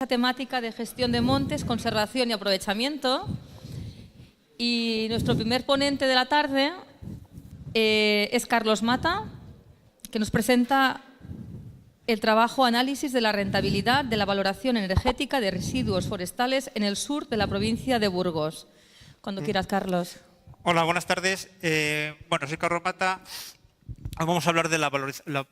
La temática de gestión de montes, conservación y aprovechamiento. Y nuestro primer ponente de la tarde es Carlos Mata, que nos presenta el trabajo análisis de la rentabilidad de la valoración energética de residuos forestales en el sur de la provincia de Burgos. Cuando quieras, Carlos. Hola, buenas tardes. Soy Carlos Mata. Vamos a hablar de la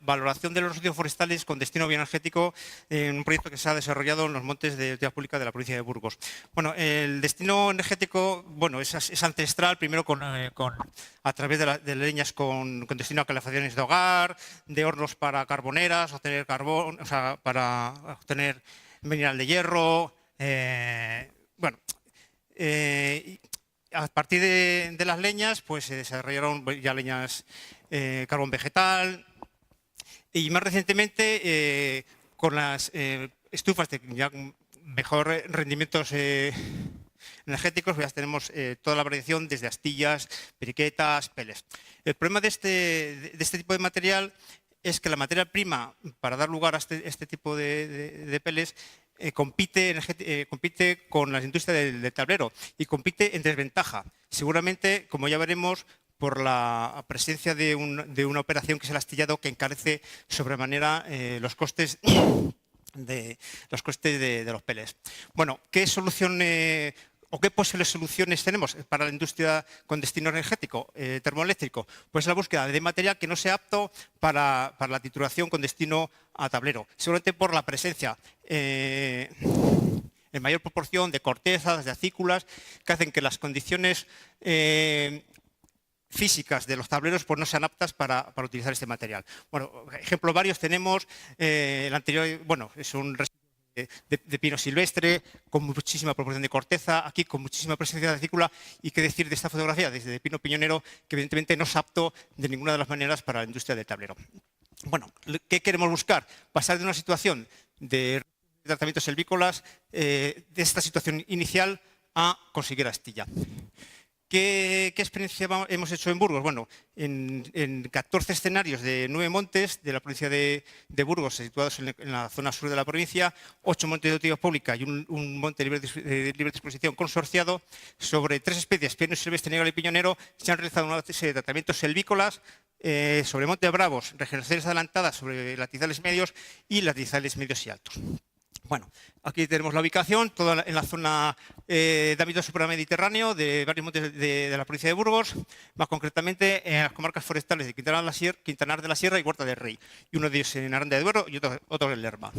valoración de los residuos forestales con destino bioenergético en un proyecto que se ha desarrollado en los montes de utilidad pública de la provincia de Burgos. Bueno, el destino energético es ancestral, primero a través de leñas con destino a calefacciones de hogar, de hornos para carboneras, obtener carbón, para obtener mineral de hierro. A partir de las leñas, pues se desarrollaron ya leñas, carbón vegetal y más recientemente con las estufas de ya mejor rendimientos energéticos, ya tenemos toda la variación desde astillas, briquetas, pellets. El problema de este tipo de material es que la materia prima para dar lugar a este tipo de pellets compite con las industrias del tablero y compite en desventaja. Seguramente, como ya veremos, por la presencia de una operación que es el astillado, que encarece sobremanera los costes de los pellets. Bueno, ¿qué solución o qué posibles soluciones tenemos para la industria con destino energético termoeléctrico? Pues la búsqueda de material que no sea apto para la trituración con destino a tablero, seguramente por la presencia en mayor proporción de cortezas, de acículas, que hacen que las condiciones físicas de los tableros pues no sean aptas para utilizar este material. Bueno, ejemplos varios tenemos. El anterior, es un de pino silvestre, con muchísima proporción de corteza, aquí con muchísima presencia de acícula. Y qué decir de esta fotografía, desde pino piñonero, que evidentemente no es apto de ninguna de las maneras para la industria del tablero. Bueno, ¿qué queremos buscar? Pasar de una situación de tratamientos silvícolas, de esta situación inicial, a conseguir astilla. ¿Qué experiencia hemos hecho en Burgos? Bueno, en 14 escenarios de 9 montes de la provincia de Burgos, situados en la zona sur de la provincia, 8 montes de utilidad pública y un monte de libre disposición consorciado, sobre 3 especies, pino silvestre, negro y piñonero, se han realizado una serie de tratamientos silvícolas sobre montes bravos, regeneraciones adelantadas sobre latizales medios y latizales medios y altos. Bueno, aquí tenemos la ubicación, toda en la zona de ámbito supramediterráneo de varios montes de la provincia de Burgos, más concretamente en las comarcas forestales de Quintanar de la Sierra y Huerta del Rey, y uno de ellos en Aranda de Duero y otro en Lerma.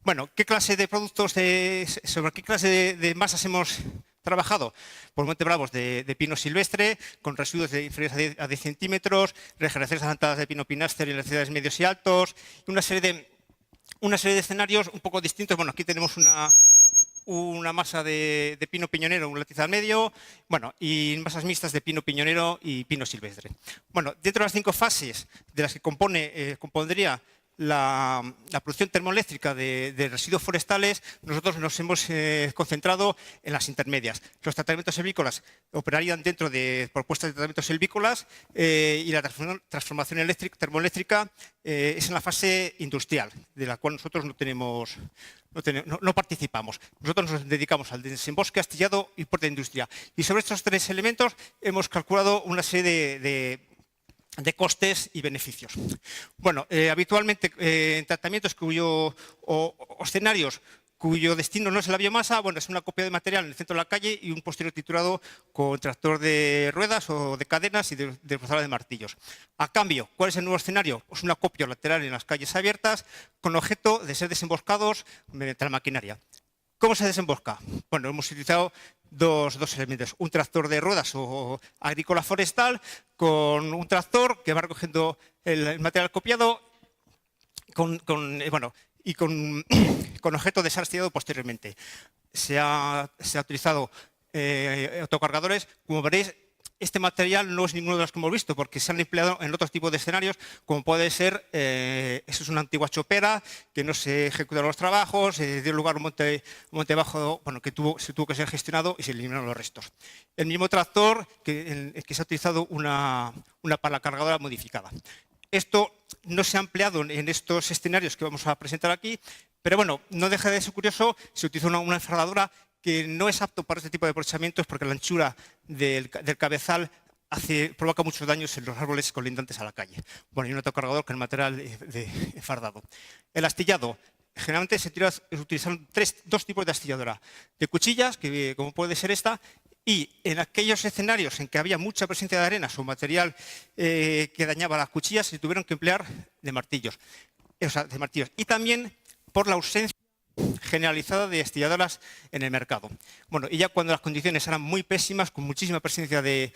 Bueno, ¿qué clase de productos, sobre qué clase de masas hemos trabajado? Por montes bravos de pino silvestre, con residuos inferiores a 10 centímetros, regeneraciones adelantadas de pino pináster y latizales medios y altos, y una serie de escenarios un poco distintos. Bueno, aquí tenemos una masa de pino piñonero, un latizal medio, y masas mixtas de pino piñonero y pino silvestre. Bueno, dentro de las 5 fases de las que compondría la producción termoeléctrica de residuos forestales, nosotros nos hemos concentrado en las intermedias. Los tratamientos silvícolas operarían dentro de propuestas de tratamientos silvícolas y la transformación termoeléctrica es en la fase industrial, de la cual nosotros no participamos. Nosotros nos dedicamos al desembosque, astillado y puerta de industria. Y sobre estos 3 elementos hemos calculado una serie de costes y beneficios. Bueno, habitualmente en tratamientos o escenarios cuyo destino no es la biomasa, es una copia de material en el centro de la calle y un posterior triturado con tractor de ruedas o de cadenas y de desbrozadora de martillos. A cambio, ¿cuál es el nuevo escenario? Pues una copia lateral en las calles abiertas con objeto de ser desemboscados mediante la maquinaria. ¿Cómo se desembosca? Bueno, hemos utilizado dos elementos. Un tractor de ruedas o agrícola forestal con un tractor que va recogiendo el material copiado con objeto de ser astillado posteriormente. Se ha utilizado autocargadores. Como veréis, este material no es ninguno de los que hemos visto, porque se han empleado en otros tipos de escenarios, como puede ser, eso es una antigua chopera, que no se ejecutaron los trabajos, dio lugar a un monte bajo, que se tuvo que ser gestionado y se eliminaron los restos. El mismo tractor que se ha utilizado una pala cargadora modificada. Esto no se ha empleado en estos escenarios que vamos a presentar aquí, Pero bueno, no deja de ser curioso, se utiliza una enfardadora que no es apto para este tipo de aprovechamientos porque la anchura del cabezal provoca muchos daños en los árboles colindantes a la calle. Bueno, y un autocargador que es material de enfardado. El astillado. Generalmente se utilizan dos tipos de astilladora. De cuchillas, que como puede ser esta, y en aquellos escenarios en que había mucha presencia de arenas o material que dañaba las cuchillas, se tuvieron que emplear de martillos. Y también por la ausencia generalizada de astilladoras en el mercado. Bueno, y ya cuando las condiciones eran muy pésimas, con muchísima presencia de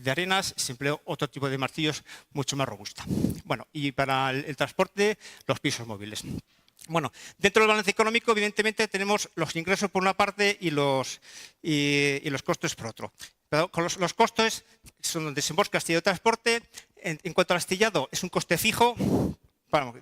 arenas, se empleó otro tipo de martillos mucho más robusta. Bueno, y para el transporte, los pisos móviles. Bueno, dentro del balance económico, evidentemente, tenemos los ingresos por una parte y los costos por otro. Pero con los costos son desembolso, astillado de transporte. En cuanto al astillado, es un coste fijo. Bueno,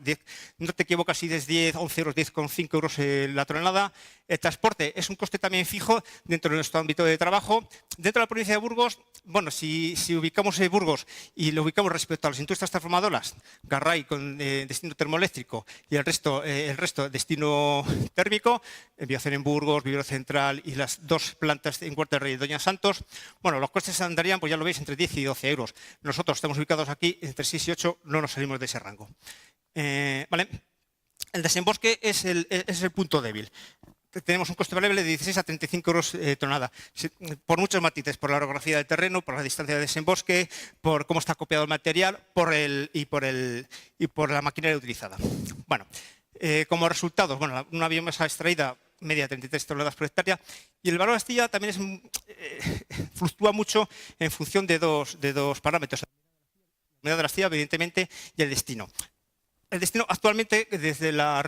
no te equivocas si es 10, 11 euros, 10,5 euros la tonelada. El transporte es un coste también fijo dentro de nuestro ámbito de trabajo. Dentro de la provincia de Burgos, bueno, si ubicamos Burgos y lo ubicamos respecto a las industrias transformadoras, Garray con destino termoeléctrico y el resto destino térmico, Biocen en Burgos, Vivero Central y las dos plantas en Huerta del Rey y Doña Santos, bueno, los costes andarían, pues ya lo veis, entre 10 y 12 euros. Nosotros estamos ubicados aquí entre 6 y 8, no nos salimos de ese rango. Vale. El desembosque es el punto débil. Tenemos un coste variable de 16 a 35 euros tonelada, por muchos matices, por la orografía del terreno, por la distancia de desembosque, por cómo está copiado el material y por la maquinaria utilizada. Bueno, como resultados, bueno, una biomasa extraída media 33 toneladas por hectárea, y el valor de astilla también fluctúa mucho en función de dos parámetros: la humedad de la astilla, evidentemente, y el destino. El destino actualmente, desde la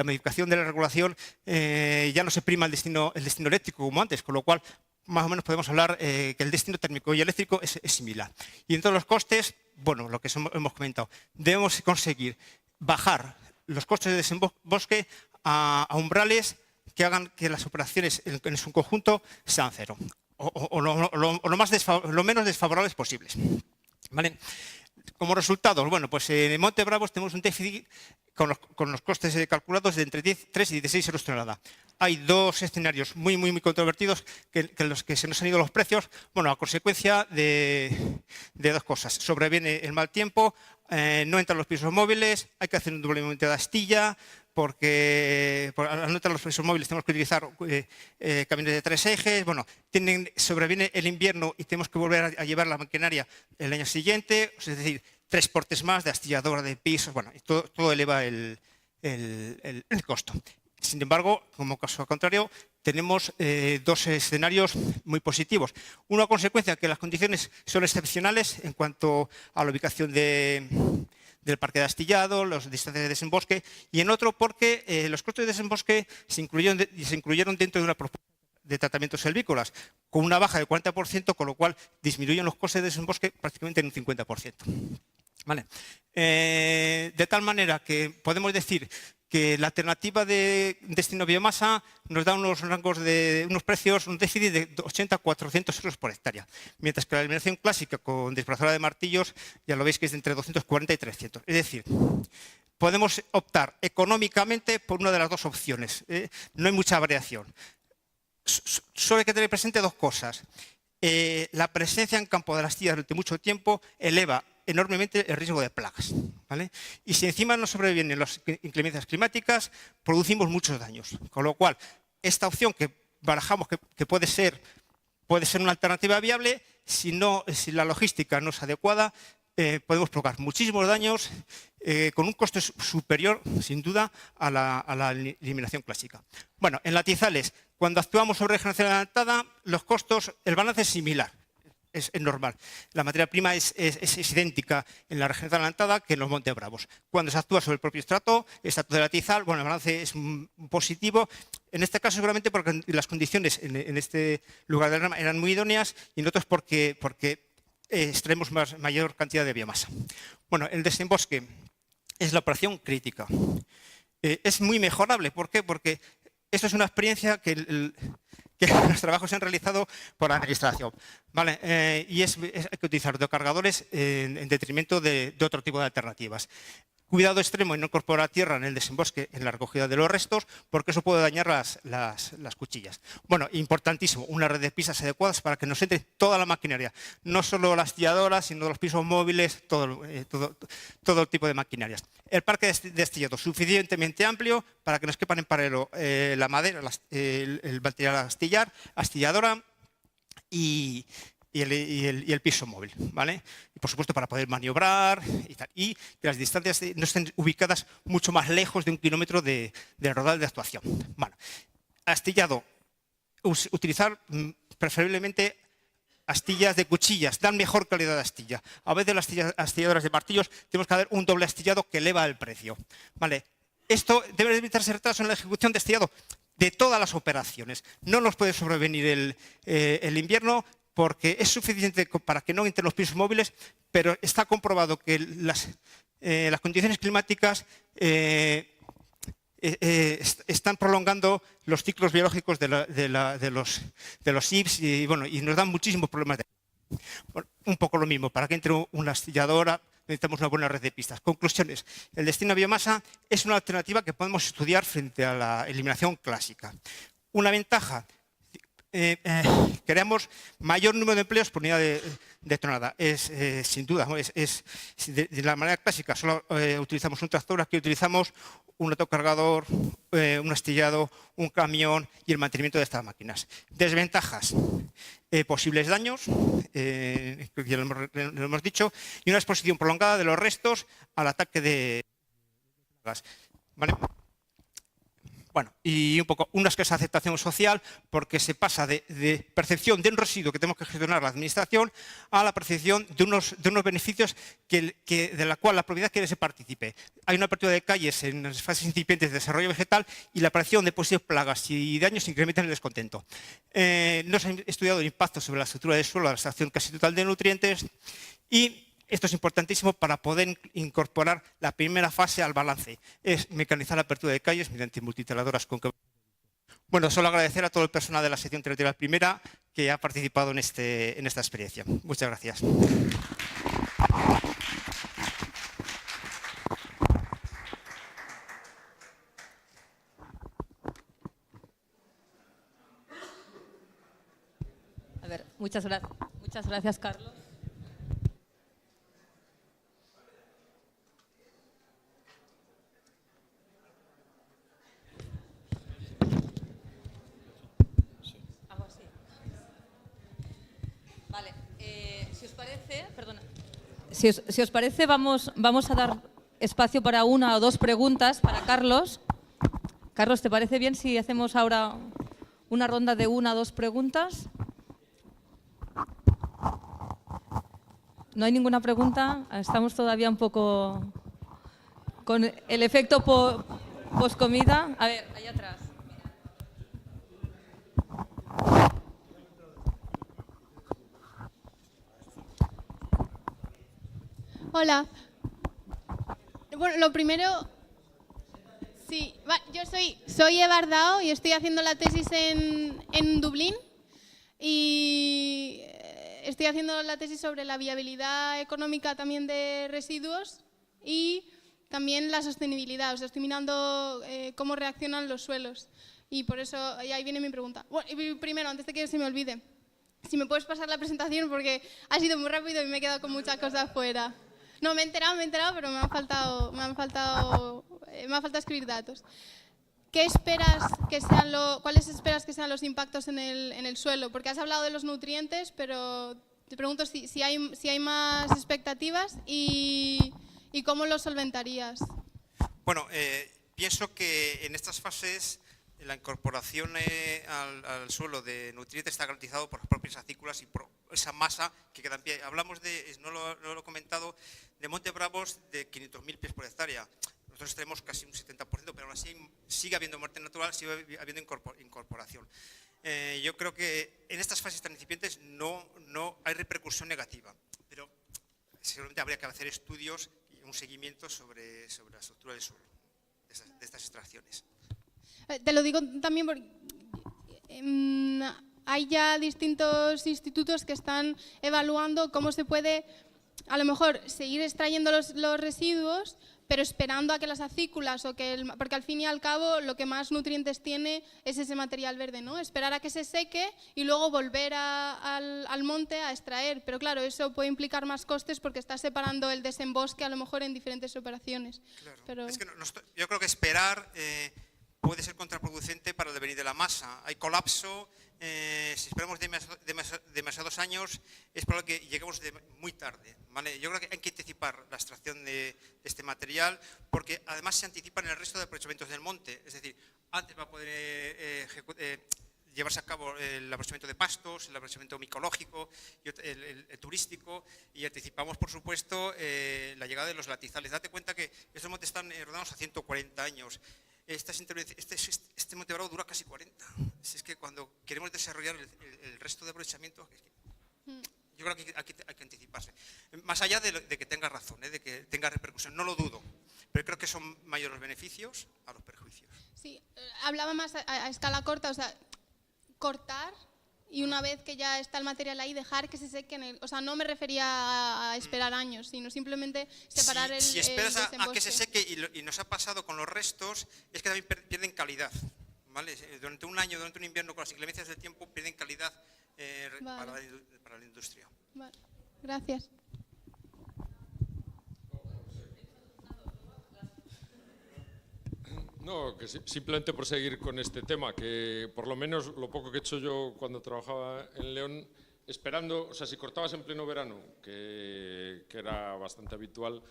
modificación de la regulación, ya no se prima el destino eléctrico como antes, con lo cual más o menos podemos hablar que el destino térmico y eléctrico es similar. Y en todos los costes, bueno, lo que hemos comentado, debemos conseguir bajar los costes de desembosque a umbrales que hagan que las operaciones en su conjunto sean cero, o lo menos desfavorables posibles. ¿Vale? Como resultados, bueno, pues en Monte Bravos tenemos un déficit con los costes calculados de entre 3 y 16 euros tonelada. Hay dos escenarios muy controvertidos que los que se nos han ido los precios, bueno, a consecuencia de dos cosas. Sobreviene el mal tiempo, no entran los pisos móviles, hay que hacer un doblemente de astilla, porque al no entrar los pisos móviles tenemos que utilizar camiones de 3 ejes. Bueno, sobreviene el invierno y tenemos que volver a llevar la maquinaria el año siguiente, es decir, 3 portes más de astilladora, de pisos, bueno, y todo eleva el costo. Sin embargo, como caso contrario, tenemos dos escenarios muy positivos. Una consecuencia que las condiciones son excepcionales en cuanto a la ubicación del parque de astillado, las distancias de desembosque, y en otro porque los costes de desembosque se incluyeron dentro de una propuesta de tratamientos selvícolas, con una baja del 40%, con lo cual disminuyen los costes de desembosque prácticamente en un 50%. ¿Vale? De tal manera que podemos decir que la alternativa de destino biomasa nos da unos rangos unos precios, un déficit de 80 a 400 euros por hectárea, mientras que la eliminación clásica con desplazadora de martillos ya lo veis que es de entre 240 y 300. Es decir, podemos optar económicamente por una de las dos opciones. No hay mucha variación. Solo hay que tener presente dos cosas. La presencia en campo de la astilla durante mucho tiempo eleva enormemente el riesgo de plagas, ¿vale? Y si encima no sobrevienen las inclemencias climáticas, producimos muchos daños. Con lo cual, esta opción que barajamos que puede ser una alternativa viable, si la logística no es adecuada, podemos provocar muchísimos daños con un coste superior, sin duda, a la eliminación clásica. Bueno, en latizales, cuando actuamos sobre regeneración adelantada, los costos, el balance es similar. Es normal. La materia prima es idéntica en la regeneración adelantada que en los Montes Bravos. Cuando se actúa sobre el propio estrato de latizal, bueno, el balance es positivo. En este caso seguramente porque las condiciones en este lugar del rama eran muy idóneas y en otros porque extraemos mayor cantidad de biomasa. Bueno, el desembosque es la operación crítica. Es muy mejorable. ¿Por qué? Porque esto es una experiencia que los trabajos se han realizado por la administración, ¿vale? Y hay que utilizar autocargadores en detrimento de otro tipo de alternativas. Cuidado extremo en no incorporar tierra en el desembosque, en la recogida de los restos, porque eso puede dañar las cuchillas. Bueno, importantísimo, una red de pistas adecuadas para que nos entre toda la maquinaria, no solo las astilladoras, sino los pisos móviles, todo tipo de maquinarias. El parque de astillado suficientemente amplio para que nos quepan en paralelo la madera, el material a astillar, astilladora y el piso móvil, ¿vale? Y por supuesto para poder maniobrar y tal. Y que las distancias no estén ubicadas mucho más lejos de 1 kilómetro del rodal de actuación. Bueno, astillado. Utilizar preferiblemente astillas de cuchillas, dan mejor calidad de astilla. A veces las astilladoras de martillos tenemos que hacer un doble astillado que eleva el precio, ¿vale? Esto debe evitarse retraso en la ejecución de astillado de todas las operaciones. No nos puede sobrevenir el invierno, porque es suficiente para que no entren los pisos móviles, pero está comprobado que las condiciones climáticas están prolongando los ciclos biológicos de los IPS y nos dan muchísimos problemas. Bueno, un poco lo mismo, para que entre una astilladora necesitamos una buena red de pistas. Conclusiones. El destino a biomasa es una alternativa que podemos estudiar frente a la eliminación clásica. Una ventaja. Queremos mayor número de empleos por unidad de tonelada. Sin duda, de la manera clásica solo utilizamos un tractor, aquí utilizamos un autocargador, un astillado, un camión y el mantenimiento de estas máquinas. Desventajas, posibles daños, ya lo hemos dicho, y una exposición prolongada de los restos al ataque de gas. ¿Vale? Bueno, y un poco una escasa aceptación social porque se pasa de percepción de un residuo que tenemos que gestionar la administración a la percepción de unos beneficios de la cual la propiedad quiere que se participe. Hay una apertura de calles en las fases incipientes de desarrollo vegetal y la aparición de posibles plagas y daños incrementan el descontento. No se ha estudiado el impacto sobre la estructura del suelo, la extracción casi total de nutrientes y esto es importantísimo para poder incorporar la primera fase al balance. Es mecanizar la apertura de calles mediante multitaladoras con... Bueno, solo agradecer a todo el personal de la sección territorial primera que ha participado en esta experiencia. Muchas gracias. A ver, muchas gracias, Carlos. Vale, si os parece, vamos a dar espacio para una o dos preguntas para Carlos. Carlos, ¿te parece bien si hacemos ahora una ronda de una o dos preguntas? ¿No hay ninguna pregunta? Estamos todavía un poco con el efecto post-comida. A ver, allá atrás. Hola. Bueno, lo primero, sí, yo soy Eva Ardao y estoy haciendo la tesis en Dublín y estoy haciendo la tesis sobre la viabilidad económica también de residuos y también la sostenibilidad. O sea, estoy mirando cómo reaccionan los suelos y por eso ahí viene mi pregunta. Bueno, y primero, antes de que se me olvide, si me puedes pasar la presentación porque ha sido muy rápido y me he quedado con muchas cosas fuera. No, me he enterado, pero me ha faltado escribir datos. ¿Cuáles esperas que sean los impactos en el suelo? Porque has hablado de los nutrientes, pero te pregunto si hay más expectativas y cómo los solventarías. Bueno, pienso que en estas fases la incorporación al suelo de nutrientes está garantizado por las propias acículas y por esa masa que queda en pie. Hablamos no lo he comentado, de Monte Bravos de 500.000 pies por hectárea. Nosotros tenemos casi un 70%, pero aún así sigue habiendo muerte natural, sigue habiendo incorporación. Yo creo que en estas fases tan incipientes no hay repercusión negativa, pero seguramente habría que hacer estudios y un seguimiento sobre la estructura del suelo, de estas extracciones. Te lo digo también porque hay ya distintos institutos que están evaluando cómo se puede a lo mejor seguir extrayendo los residuos, pero esperando a que las acículas porque al fin y al cabo lo que más nutrientes tiene es ese material verde, ¿no? Esperar a que se seque y luego volver al monte a extraer. Pero claro, eso puede implicar más costes porque está separando el desembosque a lo mejor en diferentes operaciones. Claro. Pero... Es que yo creo que esperar puede ser contraproducente para el devenir de la masa. Hay colapso. Si esperamos demasiados años, es probable que lleguemos muy tarde, ¿vale? Yo creo que hay que anticipar la extracción de este material porque además se anticipan el resto de aprovechamientos del monte. Es decir, antes va a poder llevarse a cabo el aprovechamiento de pastos, el aprovechamiento micológico, y el turístico, y anticipamos, por supuesto, la llegada de los latizales. Date cuenta que estos montes están rodados a 140 años. Este monte bravo dura casi 40. Es que cuando queremos desarrollar el resto de aprovechamiento, yo creo que hay que anticiparse. Más allá de que tenga razón, de que tenga repercusión, no lo dudo, pero creo que son mayores los beneficios a los perjuicios. Sí, hablaba más a escala corta, o sea, cortar y una vez que ya está el material ahí, dejar que se seque. O sea, no me refería a esperar años, sino simplemente separar el Si esperas a que se desembosque. seque, y nos ha pasado con los restos, es que también pierden calidad, ¿vale? Durante un año, durante un invierno, con las inclemencias del tiempo, pierden calidad para la industria. Vale. Gracias. No, que simplemente por seguir con este tema, que por lo menos lo poco que he hecho yo cuando trabajaba en León, esperando, o sea, si cortabas en pleno verano, que era bastante habitual,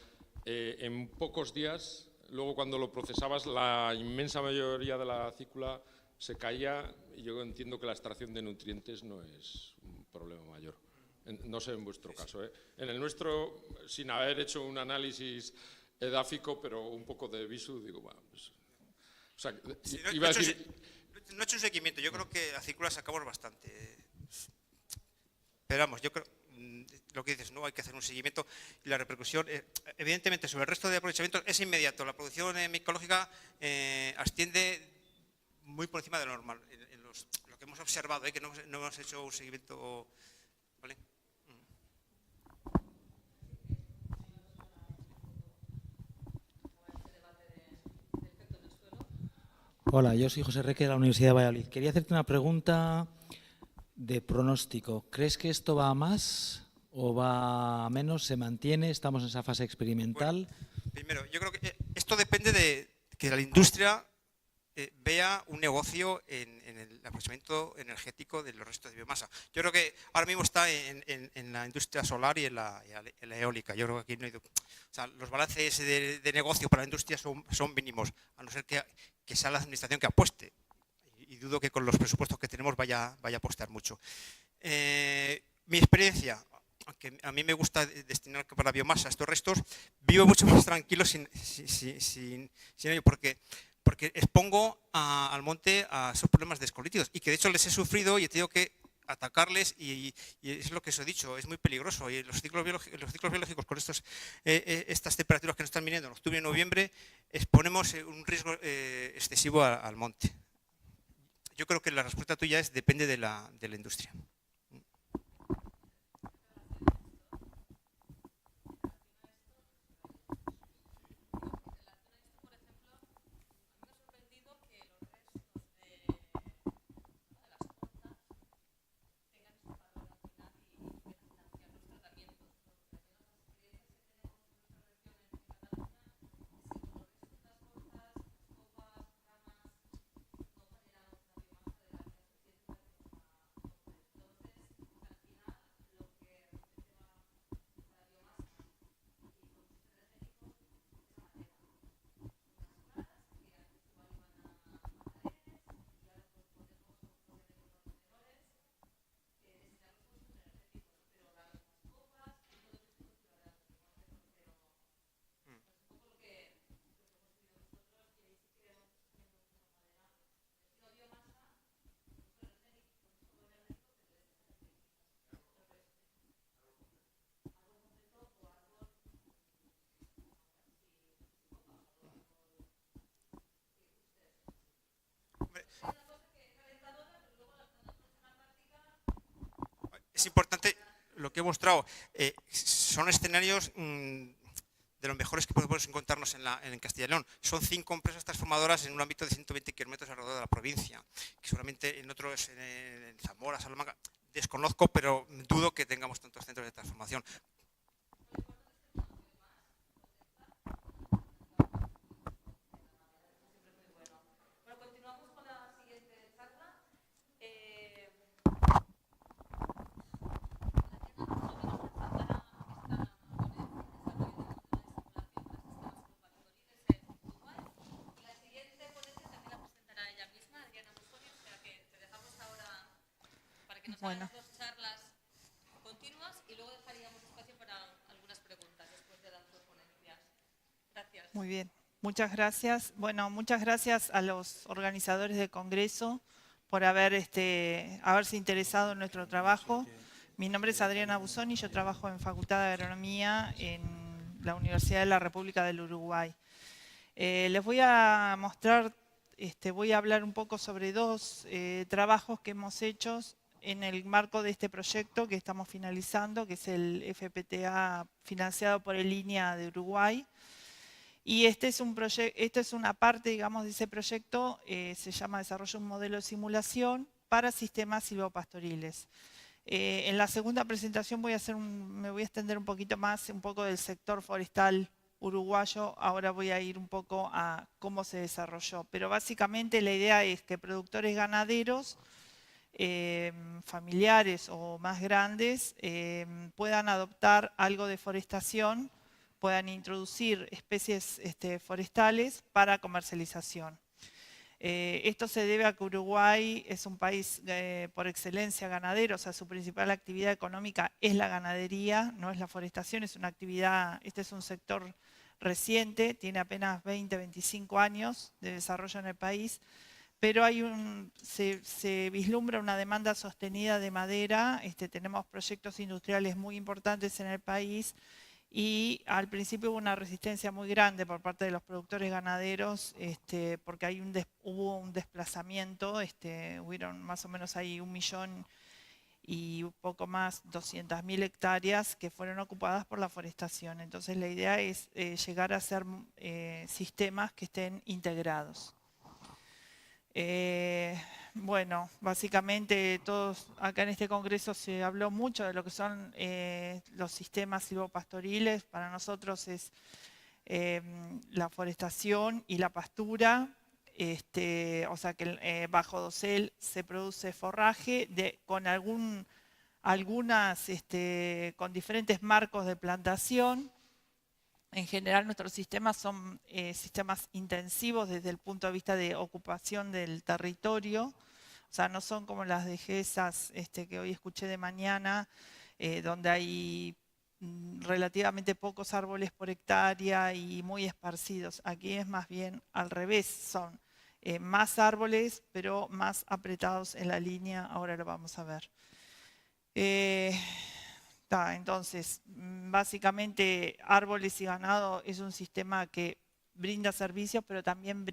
en pocos días, luego cuando lo procesabas, la inmensa mayoría de la acícula se caía, y yo entiendo que la extracción de nutrientes no es un problema mayor. No sé en vuestro caso, ¿eh? En el nuestro, sin haber hecho un análisis edáfico, pero un poco de visu, digo, bueno, pues... O sea, Sí, iba a decir... no he hecho un seguimiento, yo creo que acículas sacamos bastante. Pero vamos, yo creo, lo que dices, no hay que hacer un seguimiento y la repercusión, evidentemente, sobre el resto de aprovechamientos es inmediato. La producción micológica asciende muy por encima de lo normal. Lo que hemos observado, que no hemos hecho un seguimiento, ¿vale? Hola, yo soy José Reque de la Universidad de Valladolid. Quería hacerte una pregunta de pronóstico. ¿Crees que esto va a más o va a menos? ¿Se mantiene? ¿Estamos en esa fase experimental? Bueno, primero, yo creo que esto depende de que la industria vea un negocio en el aprovechamiento energético de los restos de biomasa. Yo creo que ahora mismo está en la industria solar y en la eólica. Yo creo que aquí no hay... O sea, los balances de negocio para la industria son mínimos, a no ser que sea la administración que apueste. Y dudo que con los presupuestos que tenemos vaya a apostar mucho. Mi experiencia, aunque a mí me gusta destinar para biomasa estos restos, vivo mucho más tranquilo sin ello, porque expongo al monte a esos problemas descolíticos y que de hecho les he sufrido y he tenido que atacarles y es lo que os he dicho, es muy peligroso. Y los ciclos biológicos con estas temperaturas que nos están viniendo en octubre y noviembre, exponemos un riesgo excesivo al monte. Yo creo que la respuesta tuya depende de la industria. que he mostrado son escenarios de los mejores que podemos encontrarnos en Castilla y León. Son 5 empresas transformadoras en un ámbito de 120 kilómetros alrededor de la provincia, que seguramente en otros, en Zamora, Salamanca, desconozco, pero dudo que tengamos tantos centros de transformación. Bueno. Dos charlas continuas y luego dejaríamos espacio para algunas preguntas después de las dos ponencias. Gracias. Muy bien, muchas gracias. Bueno, muchas gracias a los organizadores del Congreso por haberse interesado en nuestro trabajo. Mi nombre es Adriana Busoni, yo trabajo en Facultad de Agronomía en la Universidad de la República del Uruguay. Les voy a mostrar, voy a hablar un poco sobre 2 trabajos que hemos hecho en el marco de este proyecto que estamos finalizando, que es el FPTA financiado por el INEA de Uruguay. Y esta es una parte, digamos, de ese proyecto, se llama Desarrollo de un modelo de simulación para sistemas silvopastoriles. En la segunda presentación me voy a extender un poquito más, un poco del sector forestal uruguayo. Ahora voy a ir un poco a cómo se desarrolló. Pero básicamente la idea es que productores ganaderos, familiares o más grandes, puedan adoptar algo de forestación, puedan introducir especies forestales para comercialización. Esto se debe a que Uruguay es un país por excelencia ganadero, o sea, su principal actividad económica es la ganadería, no es la forestación, es una actividad, este es un sector reciente, tiene apenas 20, 25 años de desarrollo en el país, pero se vislumbra una demanda sostenida de madera, tenemos proyectos industriales muy importantes en el país y al principio hubo una resistencia muy grande por parte de los productores ganaderos porque hubo un desplazamiento, hubieron más o menos ahí 1 millón y un poco más, 200.000 hectáreas que fueron ocupadas por la forestación. Entonces la idea es llegar a hacer sistemas que estén integrados. Bueno, básicamente todos acá en este congreso se habló mucho de lo que son los sistemas silvopastoriles. Para nosotros es la forestación y la pastura, o sea que bajo dosel se produce forraje con con diferentes marcos de plantación. En general nuestros sistemas son sistemas intensivos desde el punto de vista de ocupación del territorio, o sea, no son como las dehesas que hoy escuché de mañana, donde hay relativamente pocos árboles por hectárea y muy esparcidos. Aquí es más bien al revés, son más árboles pero más apretados en la línea, ahora lo vamos a ver. Entonces, básicamente árboles y ganado es un sistema que brinda servicios, pero también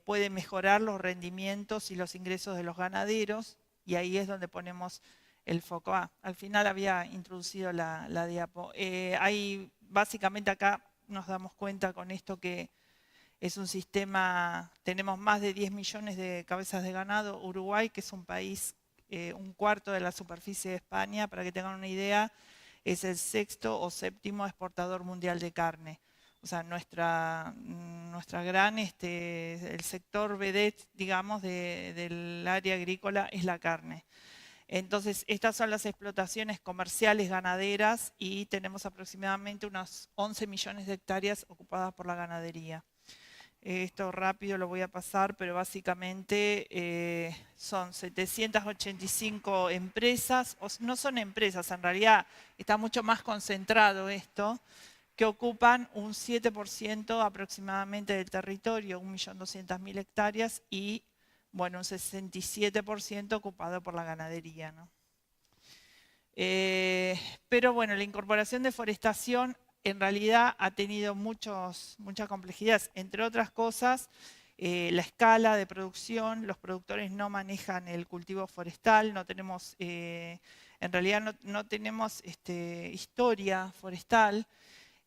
puede mejorar los rendimientos y los ingresos de los ganaderos, y ahí es donde ponemos el foco. Al final había introducido la diapo. Básicamente acá nos damos cuenta con esto que es un sistema, tenemos más de 10 millones de cabezas de ganado. Uruguay, que es un país 1/4 de la superficie de España, para que tengan una idea, es el 6º o 7º exportador mundial de carne. O sea, nuestra gran, el sector vedette, digamos, del área agrícola es la carne. Entonces, estas son las explotaciones comerciales ganaderas y tenemos aproximadamente unas 11 millones de hectáreas ocupadas por la ganadería. Esto rápido lo voy a pasar, pero básicamente son 785 empresas, no son empresas, en realidad está mucho más concentrado esto, que ocupan un 7% aproximadamente del territorio, 1.200.000 hectáreas, y bueno, un 67% ocupado por la ganadería, ¿no? Pero bueno, la incorporación de forestación en realidad ha tenido muchas complejidades, entre otras cosas, la escala de producción, los productores no manejan el cultivo forestal, no tenemos en realidad no tenemos historia forestal,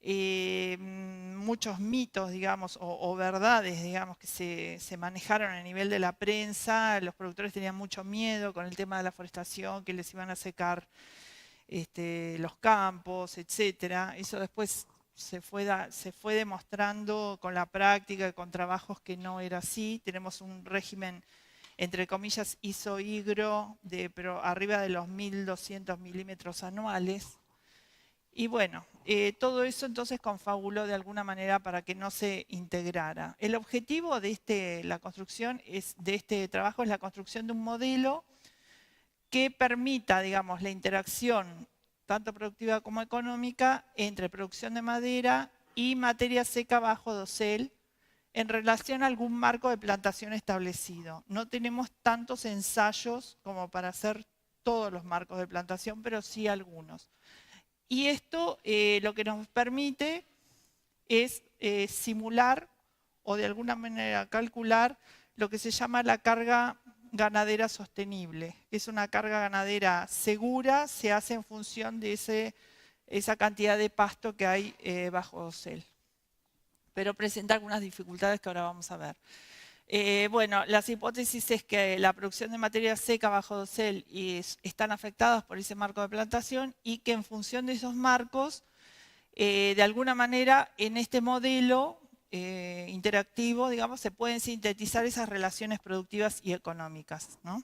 muchos mitos, digamos, o verdades, digamos, que se manejaron a nivel de la prensa. Los productores tenían mucho miedo con el tema de la forestación, que les iban a secar los campos, etcétera. Eso después se fue demostrando con la práctica, con trabajos, que no era así. Tenemos un régimen, entre comillas, ISO-IGRO, pero arriba de los 1200 milímetros anuales. Y bueno, todo eso entonces confabuló de alguna manera para que no se integrara. El objetivo de la construcción de este trabajo es la construcción de un modelo que permita, digamos, la interacción tanto productiva como económica entre producción de madera y materia seca bajo dosel en relación a algún marco de plantación establecido. No tenemos tantos ensayos como para hacer todos los marcos de plantación, pero sí algunos. Y esto lo que nos permite es simular o de alguna manera calcular lo que se llama la carga ganadera sostenible. Es una carga ganadera segura, se hace en función de esa cantidad de pasto que hay bajo dosel. Pero presenta algunas dificultades que ahora vamos a ver. Bueno, las hipótesis es que la producción de materia seca bajo dosel están afectadas por ese marco de plantación y que en función de esos marcos, de alguna manera, en este modelo interactivo, digamos, se pueden sintetizar esas relaciones productivas y económicas, ¿no?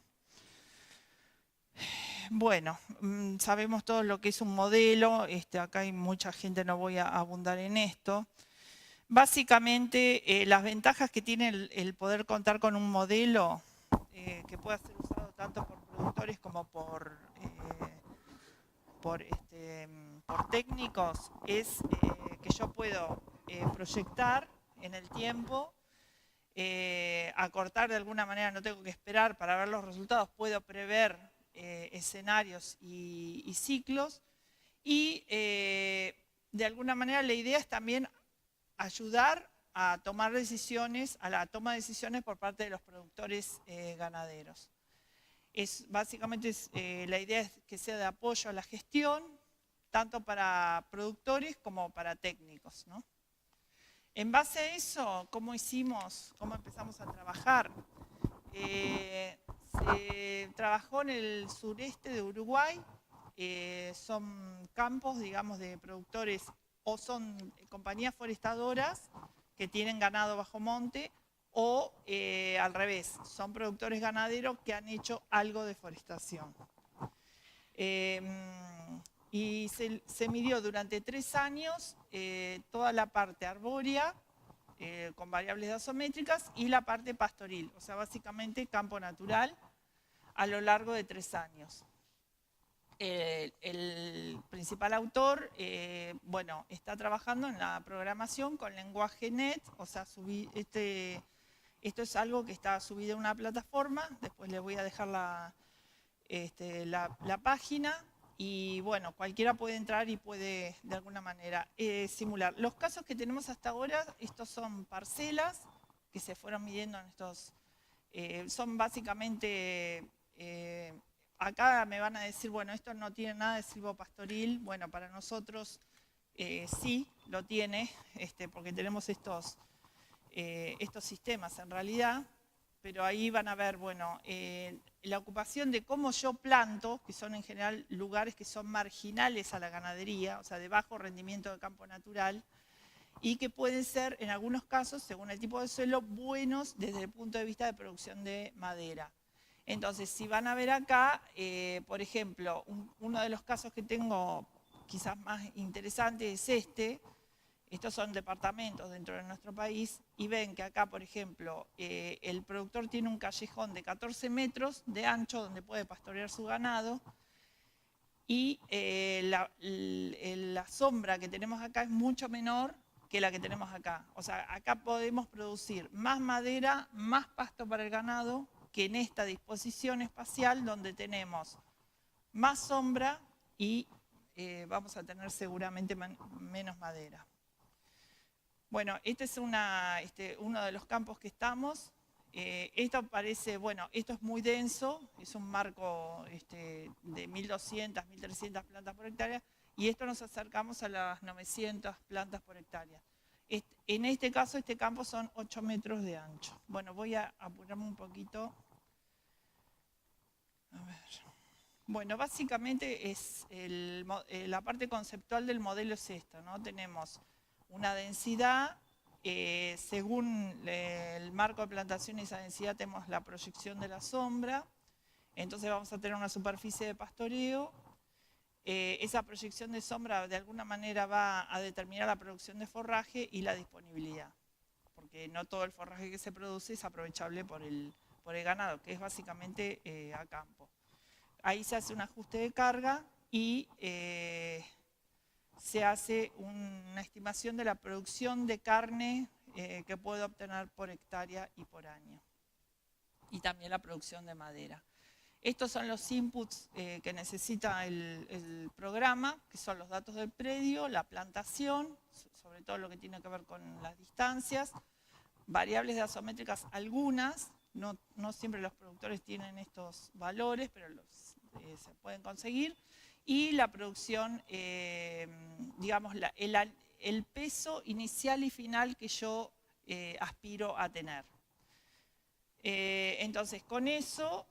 Bueno, sabemos todos lo que es un modelo, acá hay mucha gente, no voy a abundar en esto. Básicamente, las ventajas que tiene el poder contar con un modelo que pueda ser usado tanto por productores como por técnicos es que yo puedo proyectar en el tiempo, acortar de alguna manera, no tengo que esperar para ver los resultados, puedo prever escenarios y ciclos, y de alguna manera la idea es también ayudar a tomar decisiones, a la toma de decisiones por parte de los productores ganaderos. Básicamente la idea es que sea de apoyo a la gestión, tanto para productores como para técnicos, ¿no? En base a eso, ¿cómo empezamos a trabajar? Se trabajó en el sureste de Uruguay, son campos, digamos, de productores o son compañías forestadoras que tienen ganado bajo monte o al revés, son productores ganaderos que han hecho algo de forestación. Y se midió durante 3 años toda la parte arbórea con variables dasométricas y la parte pastoril, o sea, básicamente campo natural a lo largo de 3 años. El principal autor, bueno, está trabajando en la programación con lenguaje net, o sea, esto es algo que está subido en una plataforma, después les voy a dejar la página, y bueno, cualquiera puede entrar y puede de alguna manera simular. Los casos que tenemos hasta ahora, estos son parcelas que se fueron midiendo en estos, son básicamente... acá me van a decir, bueno, esto no tiene nada de silvopastoril. Bueno, para nosotros sí lo tiene, porque tenemos estos sistemas en realidad, pero ahí van a ver, bueno, la ocupación de cómo yo planto, que son en general lugares que son marginales a la ganadería, o sea, de bajo rendimiento de campo natural, y que pueden ser, en algunos casos, según el tipo de suelo, buenos desde el punto de vista de producción de madera. Entonces, si van a ver acá, por ejemplo, uno de los casos que tengo quizás más interesante es estos son departamentos dentro de nuestro país, y ven que acá, por ejemplo, el productor tiene un callejón de 14 metros de ancho donde puede pastorear su ganado, y la sombra que tenemos acá es mucho menor que la que tenemos acá. O sea, acá podemos producir más madera, más pasto para el ganado, que en esta disposición espacial donde tenemos más sombra y vamos a tener seguramente menos madera. Bueno, este es uno de los campos que estamos. Esto parece, bueno, esto es muy denso, es un marco de 1.200, 1.300 plantas por hectárea, y esto nos acercamos a las 900 plantas por hectárea. En este caso, este campo son 8 metros de ancho. Bueno, voy a apurarme un poquito. A ver. Bueno, básicamente es la parte conceptual del modelo es esta, ¿no? Tenemos una densidad, según el marco de plantación y esa densidad tenemos la proyección de la sombra, entonces vamos a tener una superficie de pastoreo. Esa proyección de sombra de alguna manera va a determinar la producción de forraje y la disponibilidad, porque no todo el forraje que se produce es aprovechable por el ganado, que es básicamente a campo. Ahí se hace un ajuste de carga y se hace una estimación de la producción de carne que puede obtener por hectárea y por año, y también la producción de madera. Estos son los inputs que necesita el programa, que son los datos del predio, la plantación, sobre todo lo que tiene que ver con las distancias, variables gasométricas algunas, no siempre los productores tienen estos valores, pero se pueden conseguir, y la producción, digamos, el peso inicial y final que yo aspiro a tener. Entonces, con eso,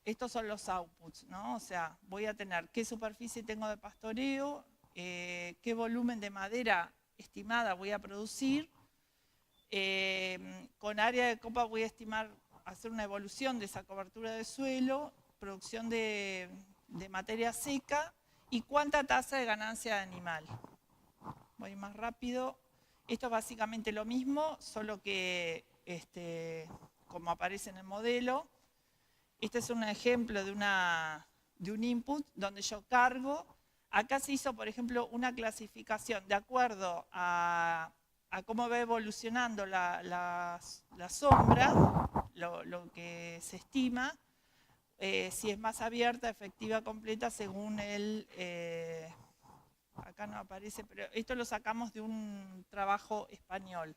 estos son los outputs, ¿no? O sea, voy a tener qué superficie tengo de pastoreo, qué volumen de madera estimada voy a producir, con área de copa voy a estimar hacer una evolución de esa cobertura de suelo, producción de materia seca y cuánta tasa de ganancia de animal. Voy más rápido. Esto es básicamente lo mismo, solo que como aparece en el modelo. Este es un ejemplo de un input donde yo cargo. Acá se hizo, por ejemplo, una clasificación de acuerdo a cómo va evolucionando la sombra, lo que se estima, si es más abierta, efectiva, completa, según acá no aparece, pero esto lo sacamos de un trabajo español.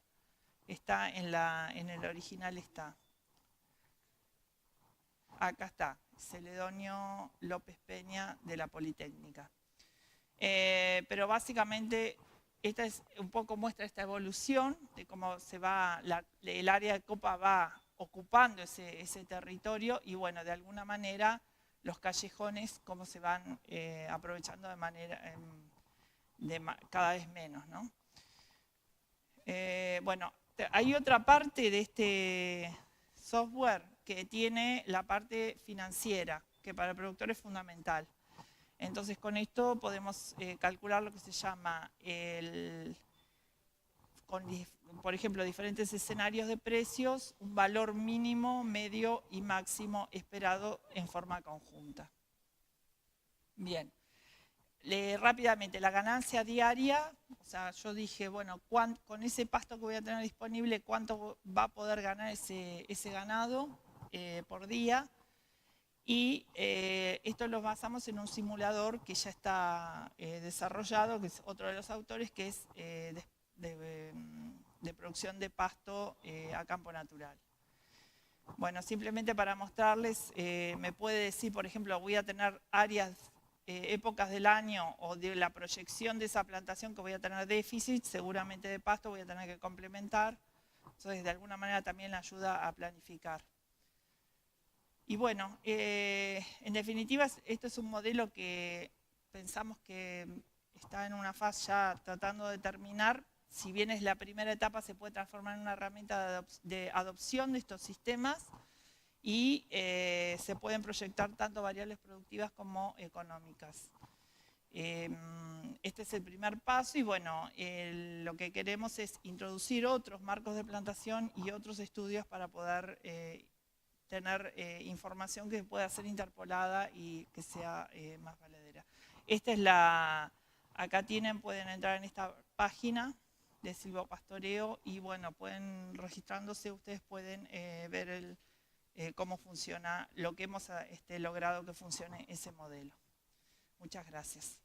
Está en el original está. Acá está, Celedonio López Peña de la Politécnica. Pero básicamente esta es un poco muestra esta evolución de cómo se va, el área de copa va ocupando ese territorio y bueno, de alguna manera los callejones cómo se van aprovechando de manera cada vez menos, ¿no? Bueno, hay otra parte de este software que tiene la parte financiera, que para el productor es fundamental. Entonces con esto podemos calcular lo que se llama, por ejemplo, diferentes escenarios de precios, un valor mínimo, medio y máximo esperado en forma conjunta. Bien. Rápidamente, la ganancia diaria, o sea, yo dije, bueno, con ese pasto que voy a tener disponible, ¿cuánto va a poder ganar ese ganado por día? Y esto lo basamos en un simulador que ya está desarrollado, que es otro de los autores, que es de producción de pasto a campo natural. Bueno, simplemente para mostrarles, me puede decir, por ejemplo, voy a tener áreas, épocas del año o de la proyección de esa plantación que voy a tener déficit, seguramente de pasto voy a tener que complementar. Entonces, de alguna manera también la ayuda a planificar. Y bueno, en definitiva, esto es un modelo que pensamos que está en una fase ya tratando de terminar. Si bien es la primera etapa, se puede transformar en una herramienta de adopción de estos sistemas y se pueden proyectar tanto variables productivas como económicas. Este es el primer paso y bueno, lo que queremos es introducir otros marcos de plantación y otros estudios para poder tener información que pueda ser interpolada y que sea más valedera. Esta es acá pueden entrar en esta página de silvopastoreo y bueno, registrándose, ustedes pueden ver cómo funciona, lo que hemos logrado que funcione ese modelo. Muchas gracias.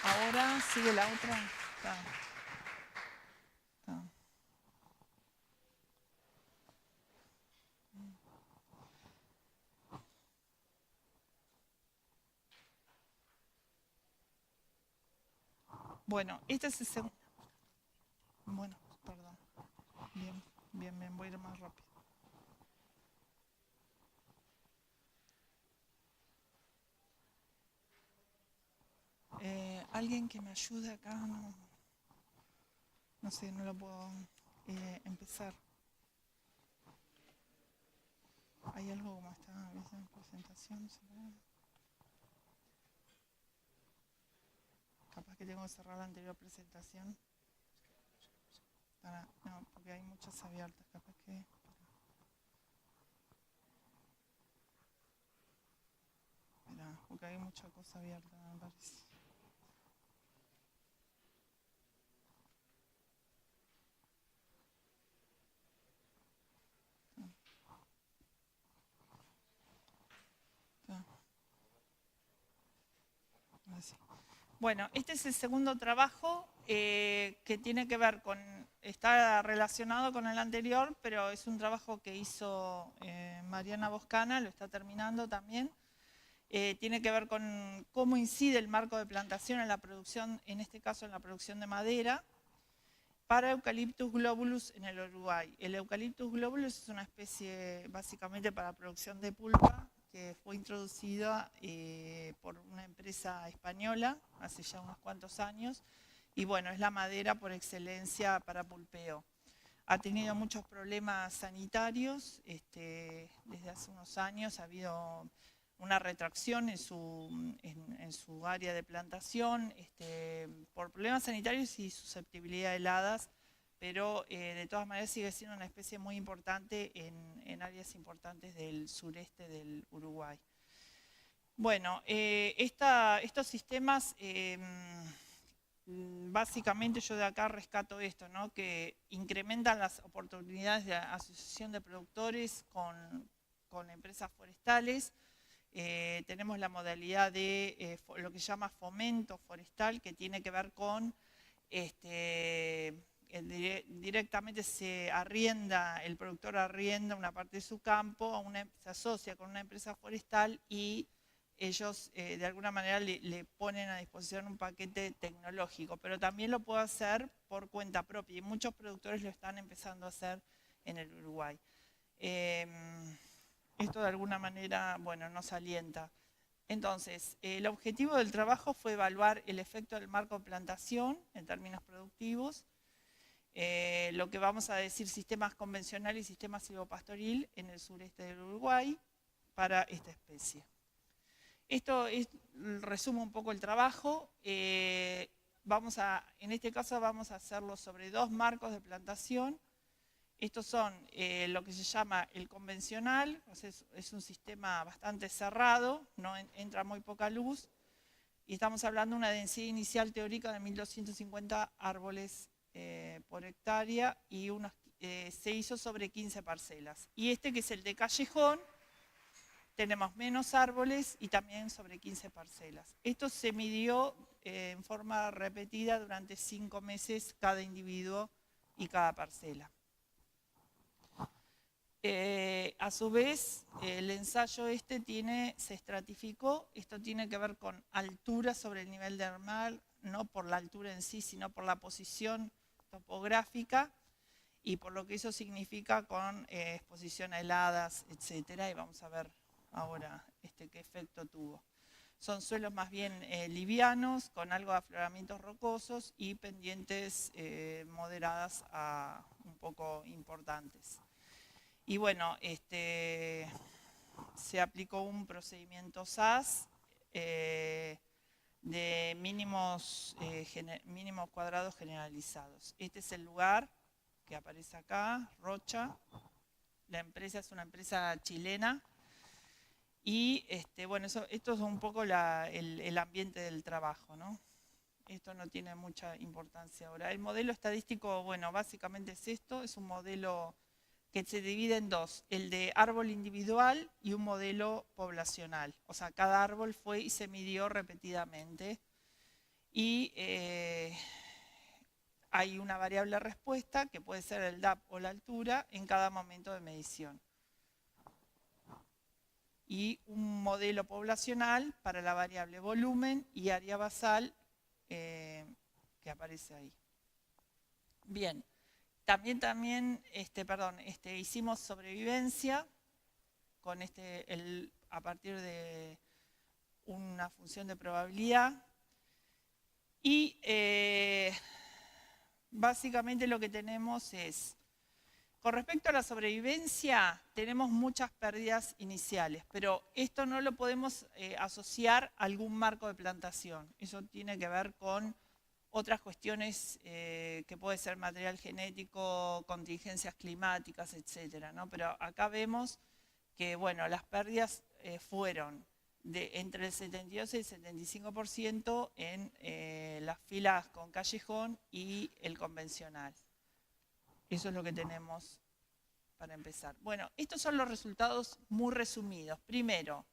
Ahora sigue la otra. Bueno, este es el segundo. Bueno, perdón. Bien, voy a ir más rápido. ¿Alguien que me ayude acá? No sé, no lo puedo empezar. ¿Hay algo como está en presentación? Capaz que tengo que cerrar la anterior presentación. No, porque hay muchas abiertas, capaz que... Espera, porque hay mucha cosa abierta, me parece. Bueno, este es el segundo trabajo que tiene que ver con, está relacionado con el anterior, pero es un trabajo que hizo Mariana Boscana, lo está terminando también. Tiene que ver con cómo incide el marco de plantación en la producción, en este caso en la producción de madera, para Eucalyptus globulus en el Uruguay. El Eucalyptus globulus es una especie básicamente para producción de pulpa, que fue introducida por una empresa española hace ya unos cuantos años, y bueno, es la madera por excelencia para pulpeo. Ha tenido muchos problemas sanitarios, desde hace unos años ha habido una retracción en su área de plantación, por problemas sanitarios y susceptibilidad a heladas, pero de todas maneras sigue siendo una especie muy importante en áreas importantes del sureste del Uruguay. Bueno, estos sistemas, básicamente yo de acá rescato esto, ¿no? Que incrementan las oportunidades de asociación de productores con empresas forestales. Tenemos la modalidad de lo que se llama fomento forestal, que tiene que ver con directamente se arrienda, el productor arrienda una parte de su campo, se asocia con una empresa forestal y ellos de alguna manera le ponen a disposición un paquete tecnológico, pero también lo puede hacer por cuenta propia y muchos productores lo están empezando a hacer en el Uruguay. Esto de alguna manera, bueno, nos alienta. Entonces, el objetivo del trabajo fue evaluar el efecto del marco de plantación en términos productivos, lo que vamos a decir sistemas convencionales y sistemas silvopastoril en el sureste del Uruguay para esta especie. Esto resume un poco el trabajo. En este caso vamos a hacerlo sobre 2 marcos de plantación. Estos son lo que se llama el convencional, o sea, es un sistema bastante cerrado, no entra muy poca luz, y estamos hablando de una densidad inicial teórica de 1250 árboles por hectárea y se hizo sobre 15 parcelas. Y este que es el de Callejón, tenemos menos árboles y también sobre 15 parcelas. Esto se midió en forma repetida durante 5 meses cada individuo y cada parcela. A su vez, el ensayo se estratificó. Esto tiene que ver con altura sobre el nivel del mar, no por la altura en sí, sino por la posición topográfica y por lo que eso significa con exposición a heladas, etcétera. Y vamos a ver ahora qué efecto tuvo. Son suelos más bien livianos, con algo de afloramientos rocosos y pendientes moderadas a un poco importantes. Y bueno, se aplicó un procedimiento SAS de mínimos cuadrados generalizados. Este es el lugar que aparece acá, Rocha. La empresa es una empresa chilena. Y bueno, esto es un poco el ambiente del trabajo, ¿no? Esto no tiene mucha importancia ahora. El modelo estadístico, bueno, básicamente es esto, es un modelo que se divide en 2, el de árbol individual y un modelo poblacional. O sea, cada árbol fue y se midió repetidamente. Y hay una variable respuesta, que puede ser el DAP o la altura, en cada momento de medición. Y un modelo poblacional para la variable volumen y área basal, que que aparece ahí. Bien, también hicimos sobrevivencia con a partir de una función de probabilidad. Y básicamente lo que tenemos es, con respecto a la sobrevivencia, tenemos muchas pérdidas iniciales, pero esto no lo podemos asociar a algún marco de plantación. Eso tiene que ver con otras cuestiones que puede ser material genético, contingencias climáticas, etc., ¿no? Pero acá vemos que, bueno, las pérdidas fueron entre el 72 y el 75% en las filas con callejón y el convencional. Eso es lo que tenemos para empezar. Bueno, estos son los resultados muy resumidos. Primero,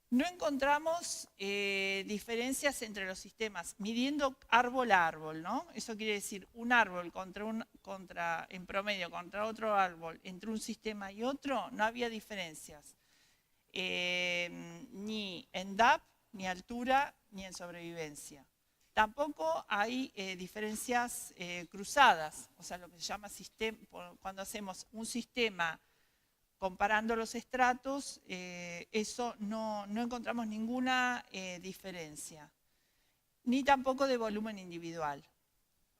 no encontramos diferencias entre los sistemas, midiendo árbol a árbol, ¿no? Eso quiere decir, un árbol en promedio contra otro árbol, entre un sistema y otro, no había diferencias. Ni en DAP, ni altura, ni en sobrevivencia. Tampoco hay diferencias cruzadas, o sea, lo que se llama sistema, cuando hacemos un sistema comparando los estratos, eso no encontramos ninguna diferencia, ni tampoco de volumen individual.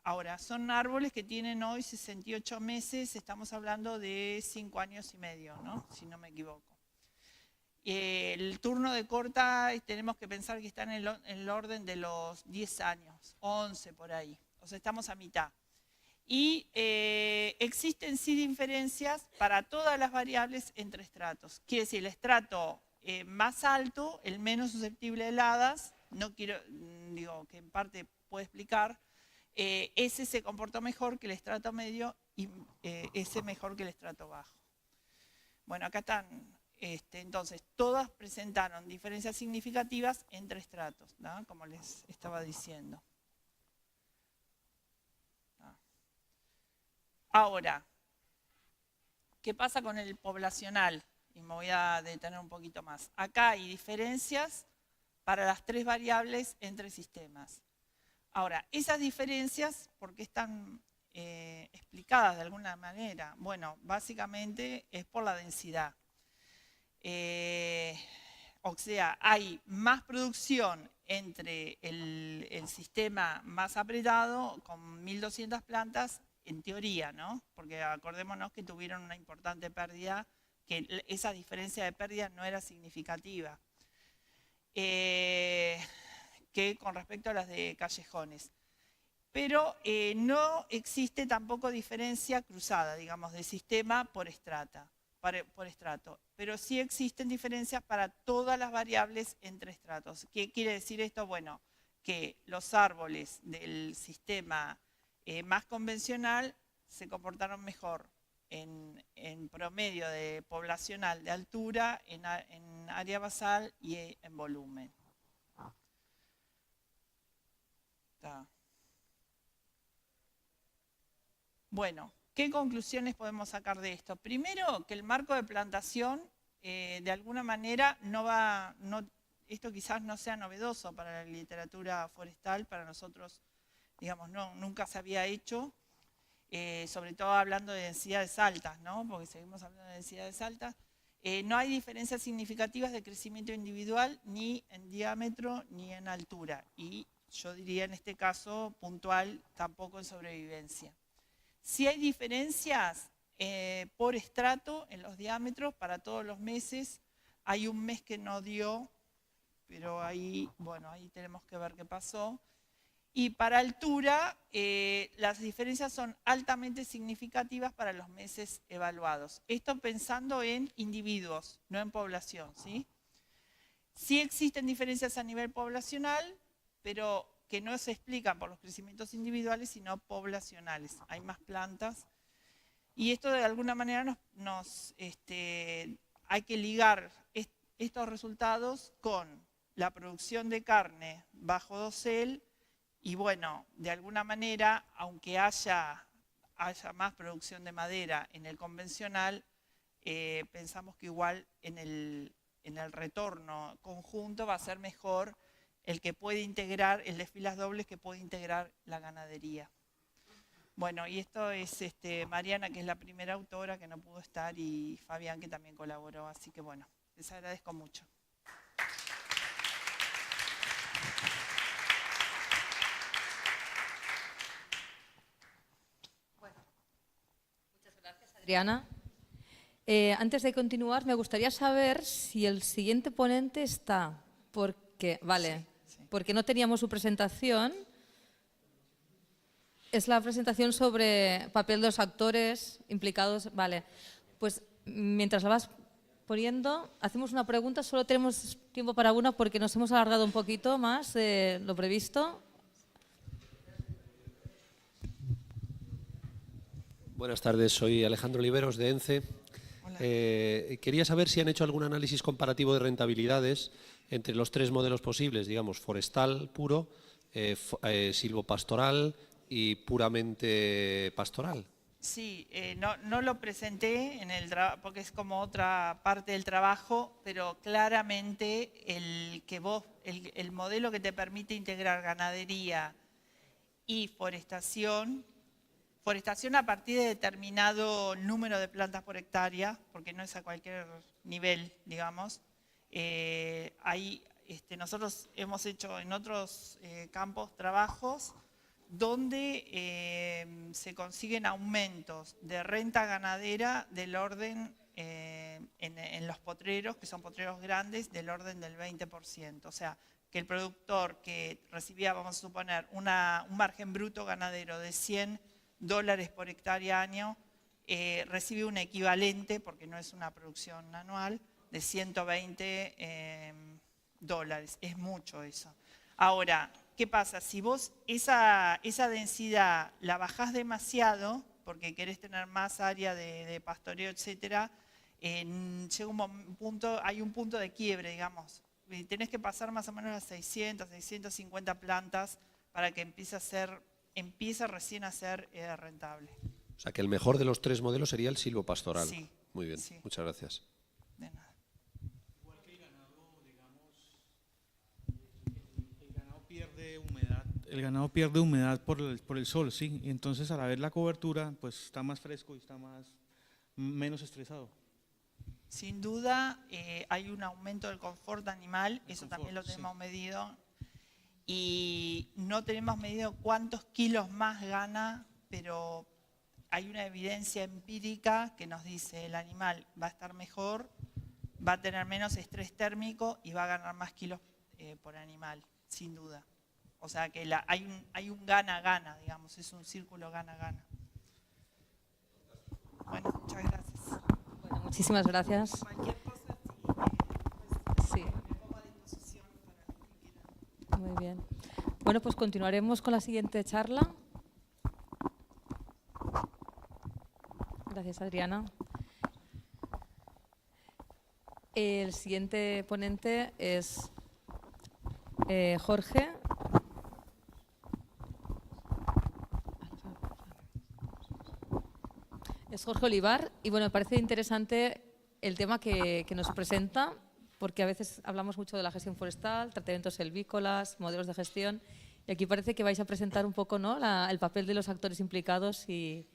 Ahora, son árboles que tienen hoy 68 meses, estamos hablando de 5 años y medio, ¿no? Si no me equivoco. El turno de corta tenemos que pensar que está en el orden de los 10 años, 11 por ahí, o sea, estamos a mitad. Y existen sí diferencias para todas las variables entre estratos. Quiere decir, el estrato más alto, el menos susceptible de heladas, no quiero, digo, que en parte puede explicar, ese se comportó mejor que el estrato medio y ese mejor que el estrato bajo. Bueno, acá están. Entonces, todas presentaron diferencias significativas entre estratos, ¿no? Como les estaba diciendo. Ahora, ¿qué pasa con el poblacional? Y me voy a detener un poquito más. Acá hay diferencias para las 3 variables entre sistemas. Ahora, esas diferencias, ¿por qué están explicadas de alguna manera? Bueno, básicamente es por la densidad. O sea, hay más producción entre el sistema más apretado, con 1200 plantas, en teoría, ¿no? Porque acordémonos que tuvieron una importante pérdida, que esa diferencia de pérdida no era significativa, que con respecto a las de callejones. Pero no existe tampoco diferencia cruzada, digamos, de sistema por estrato. Pero sí existen diferencias para todas las variables entre estratos. ¿Qué quiere decir esto? Bueno, que los árboles del sistema más convencional se comportaron mejor en promedio de poblacional de altura, en área basal y en volumen. Bueno. ¿Qué conclusiones podemos sacar de esto? Primero, que el marco de plantación, de alguna manera, esto quizás no sea novedoso para la literatura forestal, para nosotros, digamos, nunca se había hecho, sobre todo hablando de densidades altas, ¿no? Porque seguimos hablando de densidades altas. No hay diferencias significativas de crecimiento individual, ni en diámetro, ni en altura. Y yo diría en este caso, puntual, tampoco en sobrevivencia. Si hay diferencias por estrato en los diámetros para todos los meses, hay un mes que no dio, pero ahí, bueno, ahí tenemos que ver qué pasó. Y para altura, las diferencias son altamente significativas para los meses evaluados. Esto pensando en individuos, no en población, ¿sí? Sí existen diferencias a nivel poblacional, pero que no se explican por los crecimientos individuales, sino poblacionales. Hay más plantas. Y esto de alguna manera hay que ligar estos resultados con la producción de carne bajo dosel y bueno, de alguna manera, aunque haya más producción de madera en el convencional, pensamos que igual en el retorno conjunto va a ser mejor el que puede integrar, el de filas dobles que puede integrar la ganadería. Bueno, y esto es Mariana, que es la primera autora que no pudo estar, y Fabián, que también colaboró, así que bueno, les agradezco mucho. Adriana. Antes de continuar, me gustaría saber si el siguiente ponente está, porque, vale, Sí. porque no teníamos su presentación. Es la presentación sobre papel de los actores implicados. Vale, pues mientras la vas poniendo, hacemos una pregunta. Solo tenemos tiempo para una porque nos hemos alargado un poquito más de lo previsto. Buenas tardes, soy Alejandro Oliveros de ENCE. Quería saber si han hecho algún análisis comparativo de rentabilidades entre los tres modelos posibles, digamos, forestal puro, silvopastoral y puramente pastoral. Sí, no lo presenté en el porque es como otra parte del trabajo, pero claramente el modelo que te permite integrar ganadería y forestación a partir de determinado número de plantas por hectárea, porque no es a cualquier nivel, digamos. Nosotros hemos hecho en otros campos trabajos donde se consiguen aumentos de renta ganadera del orden, en los potreros, que son potreros grandes, del orden del 20%. O sea, que el productor que recibía, vamos a suponer, un margen bruto ganadero de $100 por hectárea año, recibe un equivalente, porque no es una producción anual, de $120. Es mucho eso. Ahora, ¿qué pasa? Si vos esa densidad la bajás demasiado, porque querés tener más área de pastoreo, etcétera, llega un punto, hay un punto de quiebre, digamos. Tenés que pasar más o menos a 600, 650 plantas para que empiece recién a ser rentable. O sea, que el mejor de los tres modelos sería el silvopastoral. Sí. Muy bien, Sí. muchas gracias. De nada. El ganado pierde humedad por el sol, sí. Y entonces al haber la cobertura, pues está más fresco y está menos estresado. Sin duda hay un aumento del confort animal, eso también lo tenemos sí. medido. Y no tenemos medido cuántos kilos más gana, pero hay una evidencia empírica que nos dice el animal va a estar mejor, va a tener menos estrés térmico y va a ganar más kilos por animal, sin duda. O sea que hay un gana-gana, digamos, es un círculo gana-gana. Bueno, muchas gracias. Bueno, muchísimas gracias. Cualquier cosa, Sí. me pongo a disposición para lo que quieran. Muy bien. Bueno, pues continuaremos con la siguiente charla. Gracias, Adriana. El siguiente ponente es Jorge. Es Jorge Olivar y bueno, me parece interesante el tema que nos presenta, porque a veces hablamos mucho de la gestión forestal, tratamientos selvícolas, modelos de gestión, y aquí parece que vais a presentar un poco, ¿no?, el papel de los actores implicados y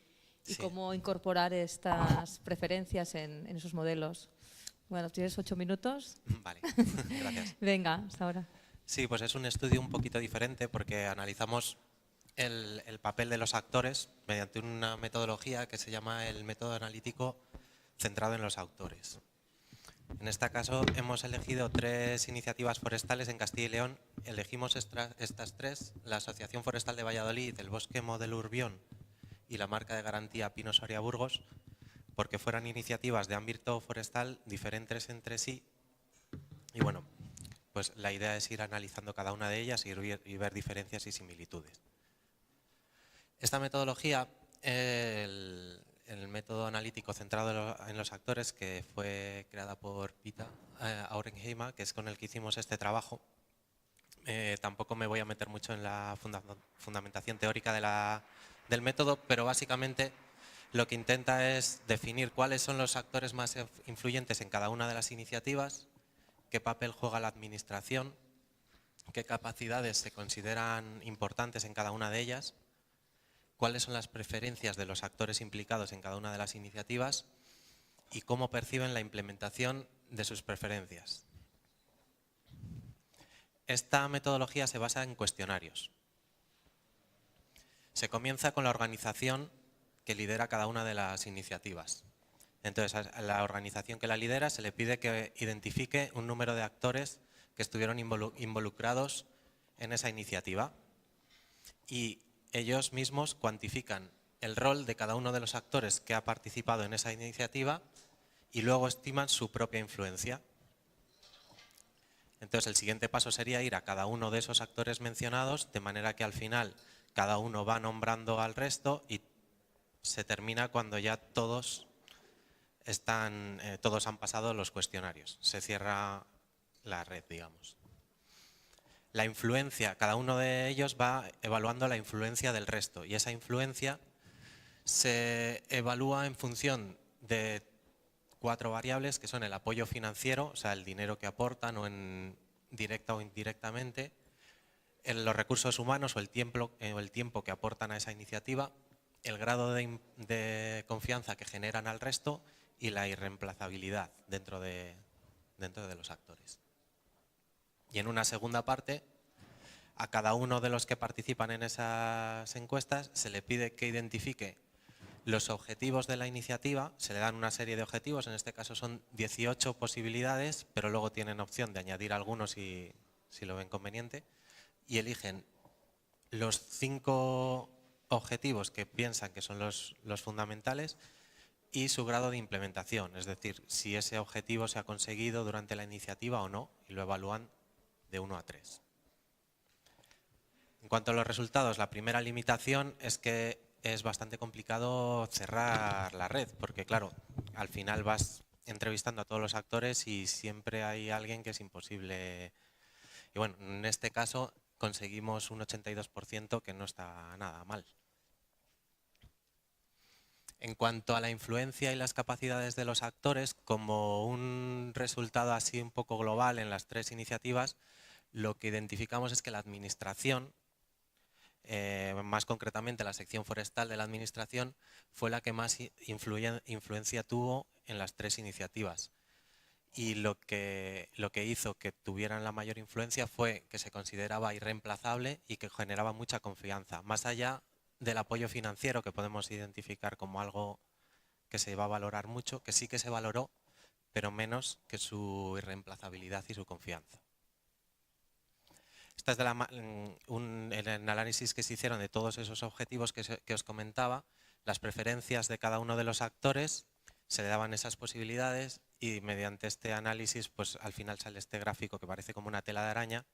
Sí. cómo incorporar estas preferencias en esos modelos. Bueno, tienes 8 minutos. Vale, gracias. Venga, hasta ahora. Sí, pues es un estudio un poquito diferente porque analizamos el papel de los actores mediante una metodología que se llama el método analítico centrado en los autores. En este caso hemos elegido 3 iniciativas forestales en Castilla y León. Elegimos estas 3, la Asociación Forestal de Valladolid, el Bosque Modelo Urbión y la marca de garantía Pino Soria Burgos, porque fueran iniciativas de ámbito forestal diferentes entre sí. Y bueno, pues la idea es ir analizando cada una de ellas y ver diferencias y similitudes. Esta metodología, el método analítico centrado en los actores, que fue creada por Pita Aurenheima, que es con el que hicimos este trabajo. Tampoco me voy a meter mucho en la fundamentación teórica del método, pero básicamente lo que intenta es definir cuáles son los actores más influyentes en cada una de las iniciativas, qué papel juega la administración qué capacidades se consideran importantes en cada una de ellas, cuáles son las preferencias de los actores implicados en cada una de las iniciativas y cómo perciben la implementación de sus preferencias. Esta metodología se basa en cuestionarios. Se comienza con la organización que lidera cada una de las iniciativas. Entonces, a la organización que la lidera se le pide que identifique un número de actores que estuvieron involucrados en esa iniciativa y ellos mismos cuantifican el rol de cada uno de los actores que ha participado en esa iniciativa y luego estiman su propia influencia. Entonces, el siguiente paso sería ir a cada uno de esos actores mencionados, de manera que al final cada uno va nombrando al resto y se termina cuando ya todos han pasado los cuestionarios. Se cierra la red, digamos. La influencia, cada uno de ellos va evaluando la influencia del resto y esa influencia se evalúa en función de 4 variables que son el apoyo financiero, o sea, el dinero que aportan o en directa o indirectamente, los recursos humanos o el tiempo que aportan a esa iniciativa, el grado de confianza que generan al resto y la irreemplazabilidad dentro de los actores. Y en una segunda parte, a cada uno de los que participan en esas encuestas se le pide que identifique los objetivos de la iniciativa, se le dan una serie de objetivos, en este caso son 18 posibilidades, pero luego tienen opción de añadir algunos si lo ven conveniente, y eligen los 5 objetivos que piensan que son los fundamentales y su grado de implementación, es decir, si ese objetivo se ha conseguido durante la iniciativa o no, y lo evalúan de 1 a 3. En cuanto a los resultados, la primera limitación es que es bastante complicado cerrar la red, porque claro, al final vas entrevistando a todos los actores y siempre hay alguien que es imposible. Y bueno, en este caso conseguimos un 82%, que no está nada mal. En cuanto a la influencia y las capacidades de los actores, como un resultado así un poco global en las 3 iniciativas, lo que identificamos es que la administración, más concretamente la sección forestal de la administración, fue la que más influencia tuvo en las 3 iniciativas. Y lo que hizo que tuvieran la mayor influencia fue que se consideraba irreemplazable y que generaba mucha confianza, más allá del apoyo financiero, que podemos identificar como algo que se va a valorar mucho, que sí que se valoró, pero menos que su irreemplazabilidad y su confianza. Esta es el análisis que se hicieron de todos esos objetivos que os comentaba, las preferencias de cada uno de los actores, se le daban esas posibilidades y mediante este análisis pues al final sale este gráfico que parece como una tela de araña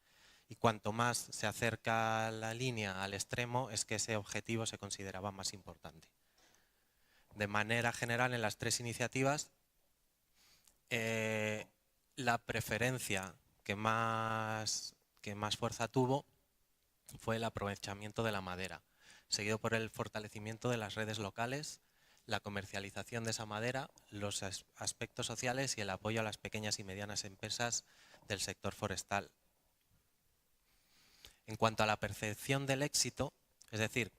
y cuanto más se acerca la línea al extremo es que ese objetivo se consideraba más importante. De manera general, en las 3 iniciativas, la preferencia que más fuerza tuvo fue el aprovechamiento de la madera, seguido por el fortalecimiento de las redes locales, la comercialización de esa madera, los aspectos sociales y el apoyo a las pequeñas y medianas empresas del sector forestal. En cuanto a la percepción del éxito, es decir,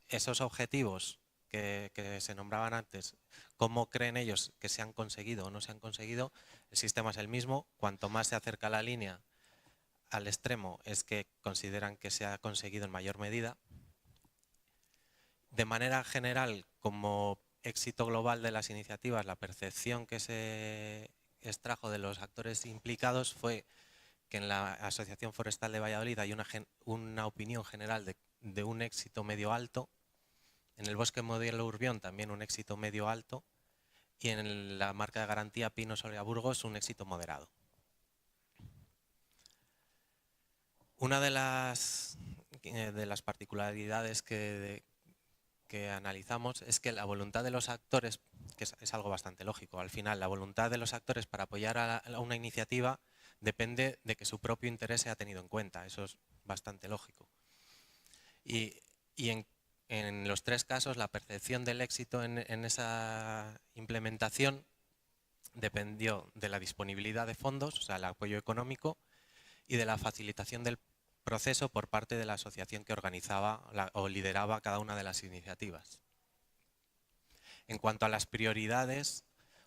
esos objetivos que se nombraban antes, cómo creen ellos que se han conseguido o no se han conseguido, el sistema es el mismo. Cuanto más se acerca la línea al extremo es que consideran que se ha conseguido en mayor medida. De manera general, como éxito global de las iniciativas, la percepción que se extrajo de los actores implicados fue que en la Asociación Forestal de Valladolid hay una opinión general de un éxito medio alto, en el Bosque Modelo Urbión también un éxito medio alto y en la marca de garantía Pino Soria Burgos un éxito moderado. Una de las particularidades que analizamos es que la voluntad de los actores, que es algo bastante lógico, al final la voluntad de los actores para apoyar a una iniciativa depende de que su propio interés sea tenido en cuenta, eso es bastante lógico. Y en los 3 casos la percepción del éxito en esa implementación dependió de la disponibilidad de fondos, o sea, el apoyo económico, y de la facilitación del proceso por parte de la asociación que organizaba o lideraba cada una de las iniciativas. En cuanto a las prioridades,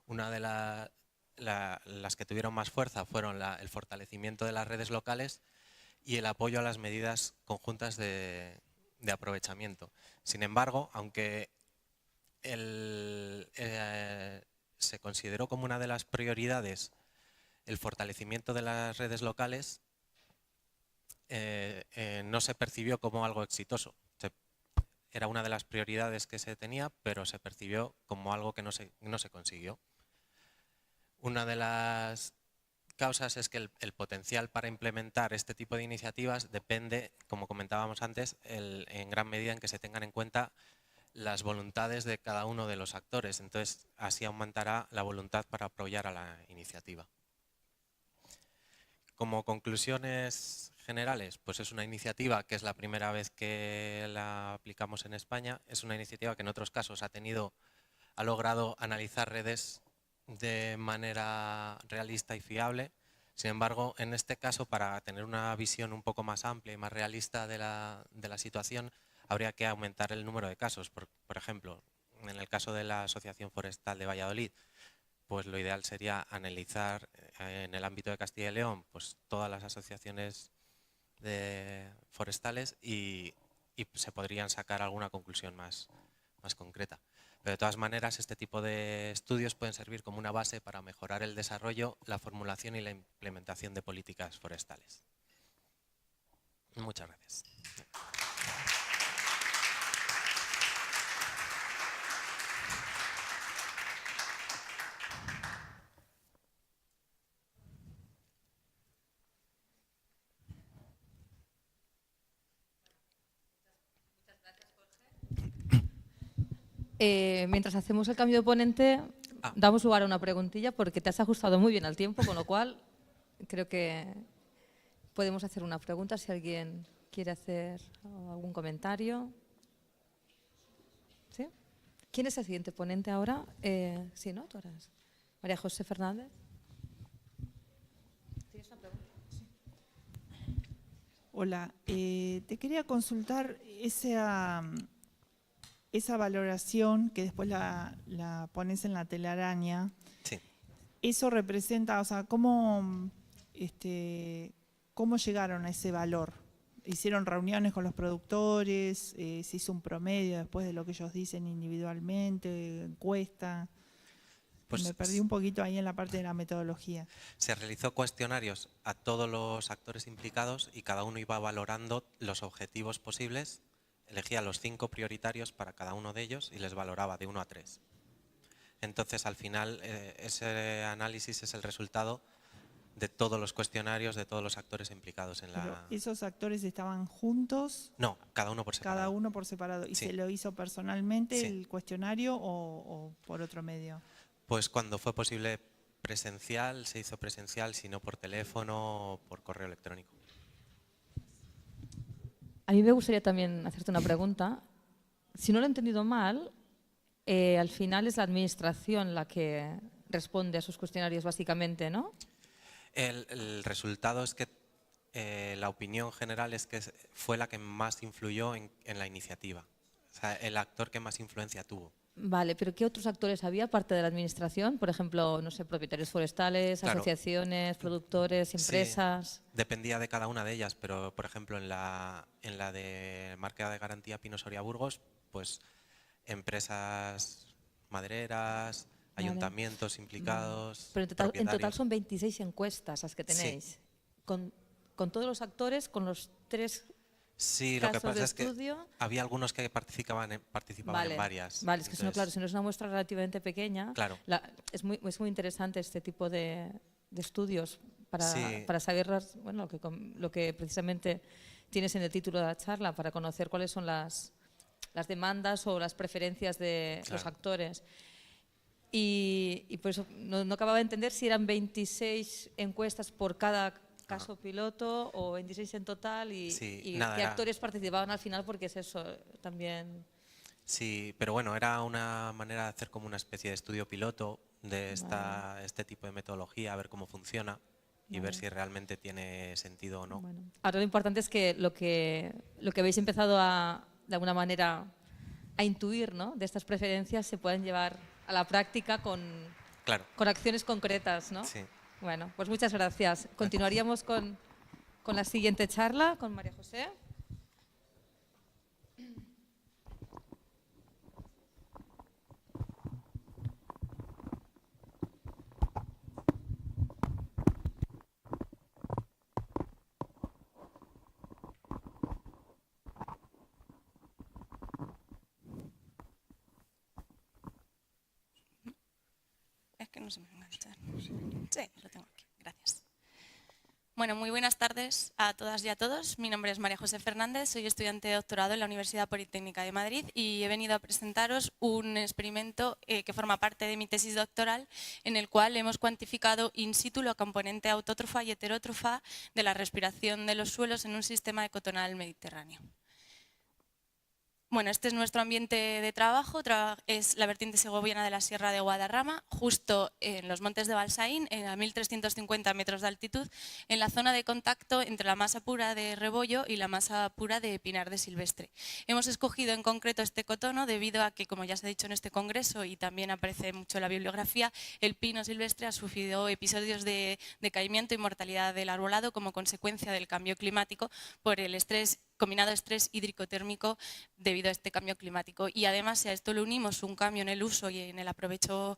una de las que tuvieron más fuerza fueron el fortalecimiento de las redes locales y el apoyo a las medidas conjuntas de aprovechamiento. Sin embargo, aunque se consideró como una de las prioridades el fortalecimiento de las redes locales, no se percibió como algo exitoso. Era una de las prioridades que se tenía, pero se percibió como algo que no se consiguió. Una de las causas es que el potencial para implementar este tipo de iniciativas depende, como comentábamos antes, en gran medida en que se tengan en cuenta las voluntades de cada uno de los actores. Entonces, así aumentará la voluntad para apoyar a la iniciativa. Como conclusiones generales, pues es una iniciativa que es la primera vez que la aplicamos en España. Es una iniciativa que en otros casos ha logrado analizar redes de manera realista y fiable. Sin embargo, en este caso, para tener una visión un poco más amplia y más realista de la situación, habría que aumentar el número de casos. Por ejemplo, en el caso de la Asociación Forestal de Valladolid, pues lo ideal sería analizar en el ámbito de Castilla y León pues todas las asociaciones forestales y se podrían sacar alguna conclusión más concreta. Pero de todas maneras, este tipo de estudios pueden servir como una base para mejorar el desarrollo, la formulación y la implementación de políticas forestales. Muchas gracias. Mientras hacemos el cambio de ponente, damos lugar a una preguntilla porque te has ajustado muy bien al tiempo, con lo cual creo que podemos hacer una pregunta si alguien quiere hacer algún comentario. ¿Sí? ¿Quién es el siguiente ponente ahora? Sí, ¿no? ¿Tú eres? María José Fernández. ¿Tienes una pregunta? Sí. Hola, te quería consultar esa valoración que después la pones en la telaraña. Sí. Eso representa, o sea, ¿cómo llegaron a ese valor? ¿Hicieron reuniones con los productores? ¿Se hizo un promedio después de lo que ellos dicen individualmente? ¿Encuesta? Pues me perdí un poquito ahí en la parte de la metodología. Se realizó cuestionarios a todos los actores implicados y cada uno iba valorando los objetivos posibles. Elegía los 5 prioritarios para cada uno de ellos y les valoraba de 1 a 3. Entonces, al final, ese análisis es el resultado de todos los cuestionarios, de todos los actores implicados en la... ¿Pero esos actores estaban juntos? No, cada uno por separado. Cada uno por separado. ¿Y sí. se lo hizo personalmente sí. el cuestionario o por otro medio? Pues cuando fue posible presencial, se hizo presencial, si no por teléfono o por correo electrónico. A mí me gustaría también hacerte una pregunta. Si no lo he entendido mal, al final es la administración la que responde a sus cuestionarios básicamente, ¿no? El resultado es que la opinión general es que fue la que más influyó en la iniciativa. O sea, el actor que más influencia tuvo. Vale, pero ¿qué otros actores había aparte de la administración? Por ejemplo, no sé, propietarios forestales, claro. Asociaciones, productores, empresas. Sí, dependía de cada una de ellas, pero por ejemplo en la de marca de garantía Pino Soria Burgos, pues empresas madereras, vale. Ayuntamientos implicados. Pero en total son 26 encuestas las que tenéis. Sí. Con todos los actores, con los 3 Sí, lo que pasa es que había algunos que participaban en varias. Vale, es que claro, si no es una muestra relativamente pequeña, claro. Es muy interesante este tipo de estudios para saber bueno, lo que precisamente tienes en el título de la charla, para conocer cuáles son las demandas o las preferencias de los actores. Y por eso no acababa de entender si eran 26 encuestas por cada caso piloto o 26 en total y qué actores participaban al final, porque es eso también. Sí, pero bueno, era una manera de hacer como una especie de estudio piloto de este tipo de metodología, a ver cómo funciona. y ver si realmente tiene sentido o no. Bueno, ahora lo importante es que lo que habéis empezado de alguna manera a intuir, ¿no?, de estas preferencias se pueden llevar a la práctica con acciones concretas, ¿no? Sí. Bueno, pues muchas gracias. Continuaríamos con la siguiente charla, con María José. Es que no se me va a enganchar. Sí, lo tengo aquí. Gracias. Bueno, muy buenas tardes a todas y a todos. Mi nombre es María José Fernández, soy estudiante de doctorado en la Universidad Politécnica de Madrid y he venido a presentaros un experimento que forma parte de mi tesis doctoral, en el cual hemos cuantificado in situ la componente autótrofa y heterótrofa de la respiración de los suelos en un sistema ecotonal mediterráneo. Bueno, este es nuestro ambiente de trabajo, es la vertiente segoviana de la Sierra de Guadarrama, justo en los montes de Balsaín, a 1.350 metros de altitud, en la zona de contacto entre la masa pura de rebollo y la masa pura de pinar de silvestre. Hemos escogido en concreto este ecotono debido a que, como ya se ha dicho en este congreso y también aparece mucho en la bibliografía, el pino silvestre ha sufrido episodios de decaimiento y mortalidad del arbolado como consecuencia del cambio climático por el combinado estrés hídrico-térmico debido a este cambio climático. Y además, si a esto le unimos un cambio en el uso y en el aprovechamiento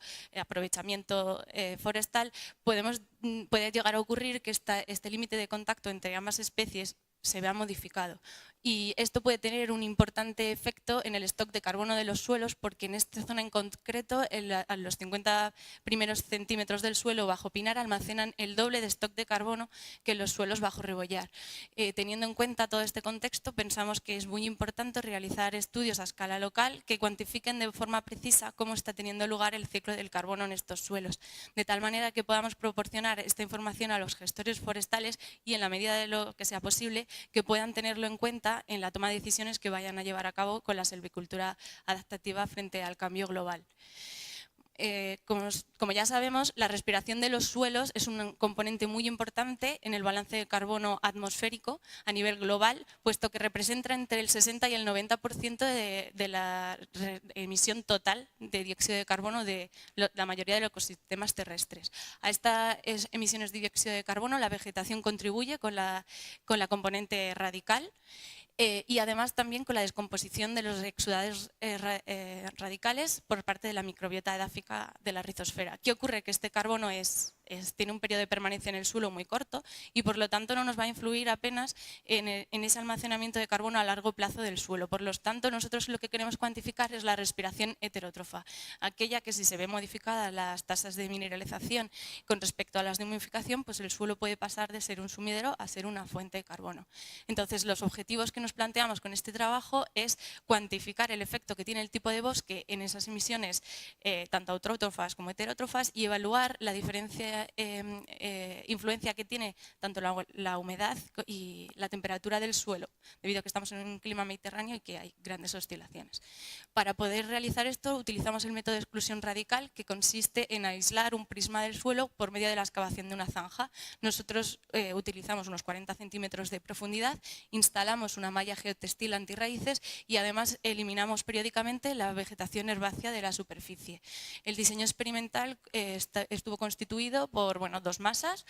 forestal, puede llegar a ocurrir que este límite de contacto entre ambas especies se vea modificado. Y esto puede tener un importante efecto en el stock de carbono de los suelos, porque en esta zona en concreto, a los 50 primeros centímetros del suelo bajo pinar almacenan el doble de stock de carbono que los suelos bajo rebollar. Teniendo en cuenta todo este contexto, pensamos que es muy importante realizar estudios a escala local que cuantifiquen de forma precisa cómo está teniendo lugar el ciclo del carbono en estos suelos, de tal manera que podamos proporcionar esta información a los gestores forestales y, en la medida de lo que sea posible, que puedan tenerlo en cuenta en la toma de decisiones que vayan a llevar a cabo con la silvicultura adaptativa frente al cambio global. Como ya sabemos, la respiración de los suelos es un componente muy importante en el balance de carbono atmosférico a nivel global, puesto que representa entre el 60 y el 90% de la emisión total de dióxido de carbono de la mayoría de los ecosistemas terrestres. A estas emisiones de dióxido de carbono la vegetación contribuye con la componente radical, y además también con la descomposición de los exudados radicales por parte de la microbiota edáfica de la rizosfera. ¿Qué ocurre? Que este carbono tiene un periodo de permanencia en el suelo muy corto y por lo tanto no nos va a influir apenas en ese almacenamiento de carbono a largo plazo del suelo. Por lo tanto, nosotros lo que queremos cuantificar es la respiración heterótrofa, aquella que, si se ve modificadas las tasas de mineralización con respecto a las de humidificación, pues el suelo puede pasar de ser un sumidero a ser una fuente de carbono. Entonces, los objetivos que nos planteamos con este trabajo es cuantificar el efecto que tiene el tipo de bosque en esas emisiones, tanto autótrofas como heterótrofas, y evaluar la influencia que tiene tanto la humedad y la temperatura del suelo, debido a que estamos en un clima mediterráneo y que hay grandes oscilaciones. Para poder realizar esto utilizamos el método de exclusión radical, que consiste en aislar un prisma del suelo por medio de la excavación de una zanja. Nosotros utilizamos unos 40 centímetros de profundidad, instalamos una malla geotextil antirraíces y además eliminamos periódicamente la vegetación herbácea de la superficie. El diseño experimental estuvo constituido por dos masas,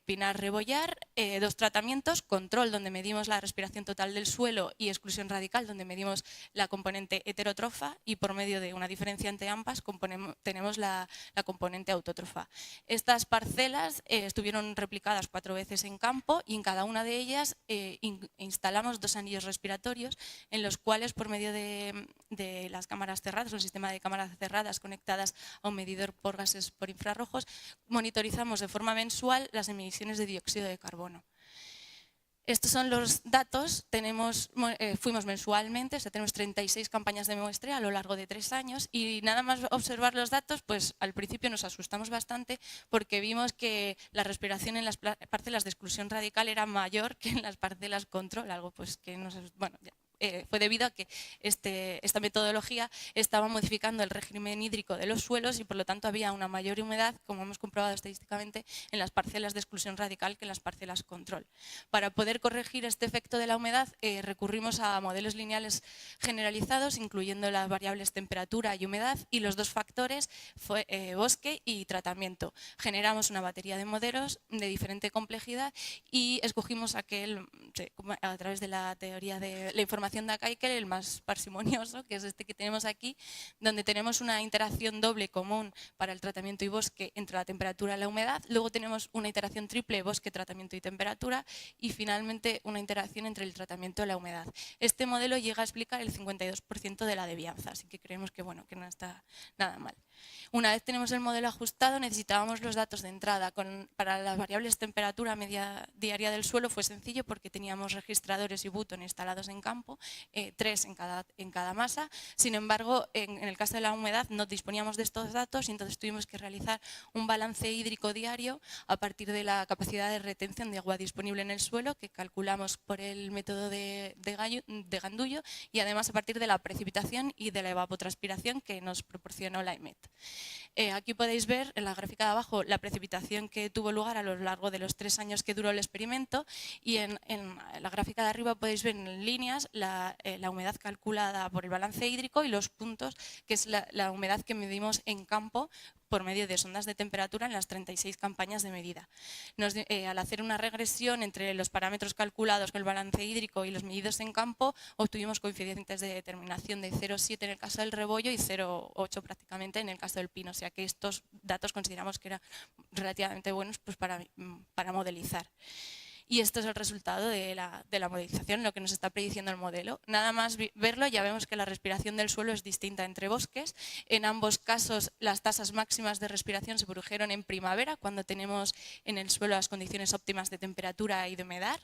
pinar rebollar, dos tratamientos, control, donde medimos la respiración total del suelo, y exclusión radical, donde medimos la componente heterótrofa, y por medio de una diferencia entre ambas tenemos la componente autótrofa. Estas parcelas estuvieron replicadas 4 veces en campo y en cada una de ellas instalamos 2 anillos respiratorios en los cuales, por medio de las cámaras cerradas, un sistema de cámaras cerradas conectadas a un medidor por gases por infrarrojos, monitorizamos de forma mensual las emisiones de dióxido de carbono. Estos son los datos, fuimos mensualmente, tenemos 36 campañas de muestreo a lo largo de 3 años, y nada más observar los datos, pues al principio nos asustamos bastante porque vimos que la respiración en las parcelas de exclusión radical era mayor que en las parcelas control, algo pues que fue debido a que esta metodología estaba modificando el régimen hídrico de los suelos y por lo tanto había una mayor humedad, como hemos comprobado estadísticamente, en las parcelas de exclusión radical que en las parcelas control. Para poder corregir este efecto de la humedad recurrimos a modelos lineales generalizados, incluyendo las variables temperatura y humedad, y los dos factores bosque y tratamiento. Generamos una batería de modelos de diferente complejidad y escogimos aquel, a través de la teoría de la información de Keikel, el más parsimonioso, que es este que tenemos aquí, donde tenemos una interacción doble común para el tratamiento y bosque entre la temperatura y la humedad. Luego tenemos una iteración triple, bosque, tratamiento y temperatura, y finalmente una interacción entre el tratamiento y la humedad. Este modelo llega a explicar el 52% de la devianza, así que creemos que, bueno, que no está nada mal. Una vez tenemos el modelo ajustado, necesitábamos los datos de entrada. Para las variables temperatura media diaria del suelo fue sencillo porque teníamos registradores y Button instalados en campo, 3 en cada masa. Sin embargo, en el caso de la humedad no disponíamos de estos datos y entonces tuvimos que realizar un balance hídrico diario a partir de la capacidad de retención de agua disponible en el suelo, que calculamos por el método de Gandullo, y además a partir de la precipitación y de la evapotranspiración que nos proporcionó la EMET. Aquí podéis ver en la gráfica de abajo la precipitación que tuvo lugar a lo largo de los 3 años que duró el experimento, y en la gráfica de arriba podéis ver en líneas la humedad calculada por el balance hídrico y los puntos, que es la humedad que medimos en campo por medio de sondas de temperatura en las 36 campañas de medida. Al hacer una regresión entre los parámetros calculados con el balance hídrico y los medidos en campo, obtuvimos coeficientes de determinación de 0,7 en el caso del rebollo y 0,8 prácticamente en el caso del pino, o sea que estos datos consideramos que eran relativamente buenos pues, para modelizar. Y esto es el resultado de la modelización, lo que nos está prediciendo el modelo. Nada más verlo ya vemos que la respiración del suelo es distinta entre bosques. En ambos casos las tasas máximas de respiración se produjeron en primavera, cuando tenemos en el suelo las condiciones óptimas de temperatura y de humedad.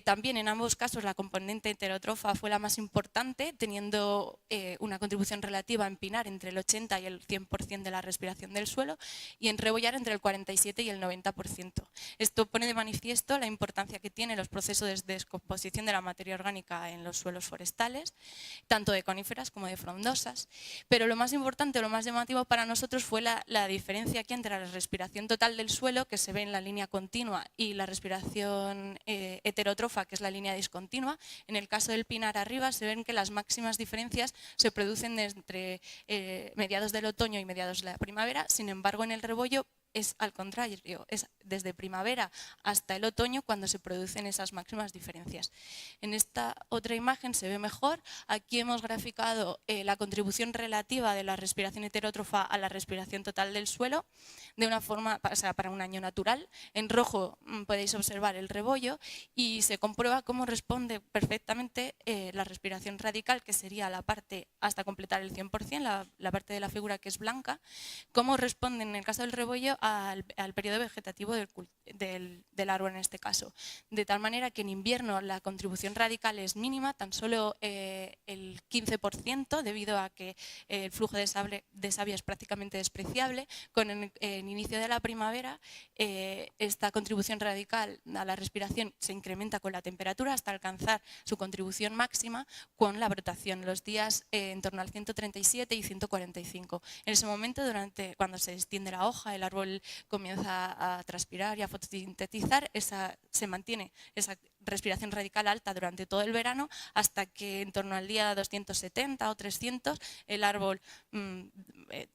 También en ambos casos la componente heterótrofa fue la más importante, teniendo una contribución relativa en pinar entre el 80 y el 100% de la respiración del suelo, y en rebollar entre el 47 y el 90%. Esto pone de manifiesto la importancia que tienen los procesos de descomposición de la materia orgánica en los suelos forestales, tanto de coníferas como de frondosas. Pero lo más importante, lo más llamativo para nosotros fue la diferencia aquí entre la respiración total del suelo, que se ve en la línea continua, y la respiración heterótrofa, que es la línea discontinua. En el caso del pinar arriba se ven que las máximas diferencias se producen entre mediados del otoño y mediados de la primavera. Sin embargo, en el rebollo es al contrario, es desde primavera hasta el otoño cuando se producen esas máximas diferencias. En esta otra imagen se ve mejor. Aquí hemos graficado la contribución relativa de la respiración heterótrofa a la respiración total del suelo de una forma, o sea, para un año natural. En rojo podéis observar el rebollo y se comprueba cómo responde perfectamente la respiración radical, que sería la parte hasta completar el 100%, la parte de la figura que es blanca, cómo responde en el caso del rebollo al periodo vegetativo del árbol en este caso. De tal manera que en invierno la contribución radical es mínima, tan solo el 15%, debido a que el flujo de savia es prácticamente despreciable. Con el inicio de la primavera, esta contribución radical a la respiración se incrementa con la temperatura hasta alcanzar su contribución máxima con la brotación, los días en torno al 137 y 145. En ese momento, cuando se extiende la hoja, el árbol comienza a transpirar y a fotosintetizar, se mantiene esa respiración radical alta durante todo el verano, hasta que en torno al día 270 o 300 el árbol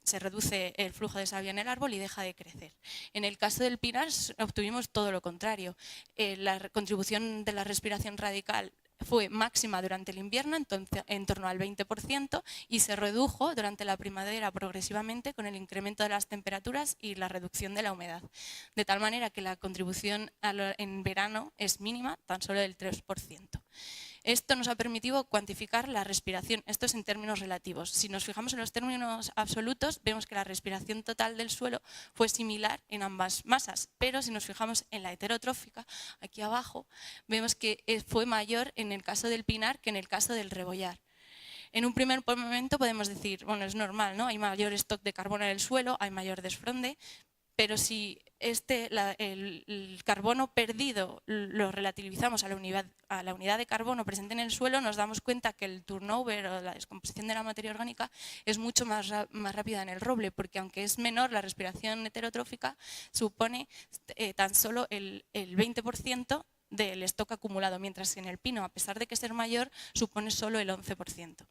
se reduce el flujo de savia en el árbol y deja de crecer. En el caso del pinar obtuvimos todo lo contrario. La contribución de la respiración radical fue máxima durante el invierno, entonces en torno al 20%, y se redujo durante la primavera progresivamente con el incremento de las temperaturas y la reducción de la humedad. De tal manera que la contribución en verano es mínima, tan solo del 3%. Esto nos ha permitido cuantificar la respiración, esto es en términos relativos. Si nos fijamos en los términos absolutos, vemos que la respiración total del suelo fue similar en ambas masas, pero si nos fijamos en la heterotrófica, aquí abajo, vemos que fue mayor en el caso del pinar que en el caso del rebollar. En un primer momento podemos decir, bueno, es normal, ¿no? Hay mayor stock de carbono en el suelo, hay mayor desfronde, pero si el carbono perdido lo relativizamos a la unidad de carbono presente en el suelo, nos damos cuenta que el turnover o la descomposición de la materia orgánica es mucho más rápida en el roble, porque aunque es menor, la respiración heterotrófica supone tan solo el 20% del stock acumulado, mientras que en el pino, a pesar de que ser mayor, supone solo el 11%.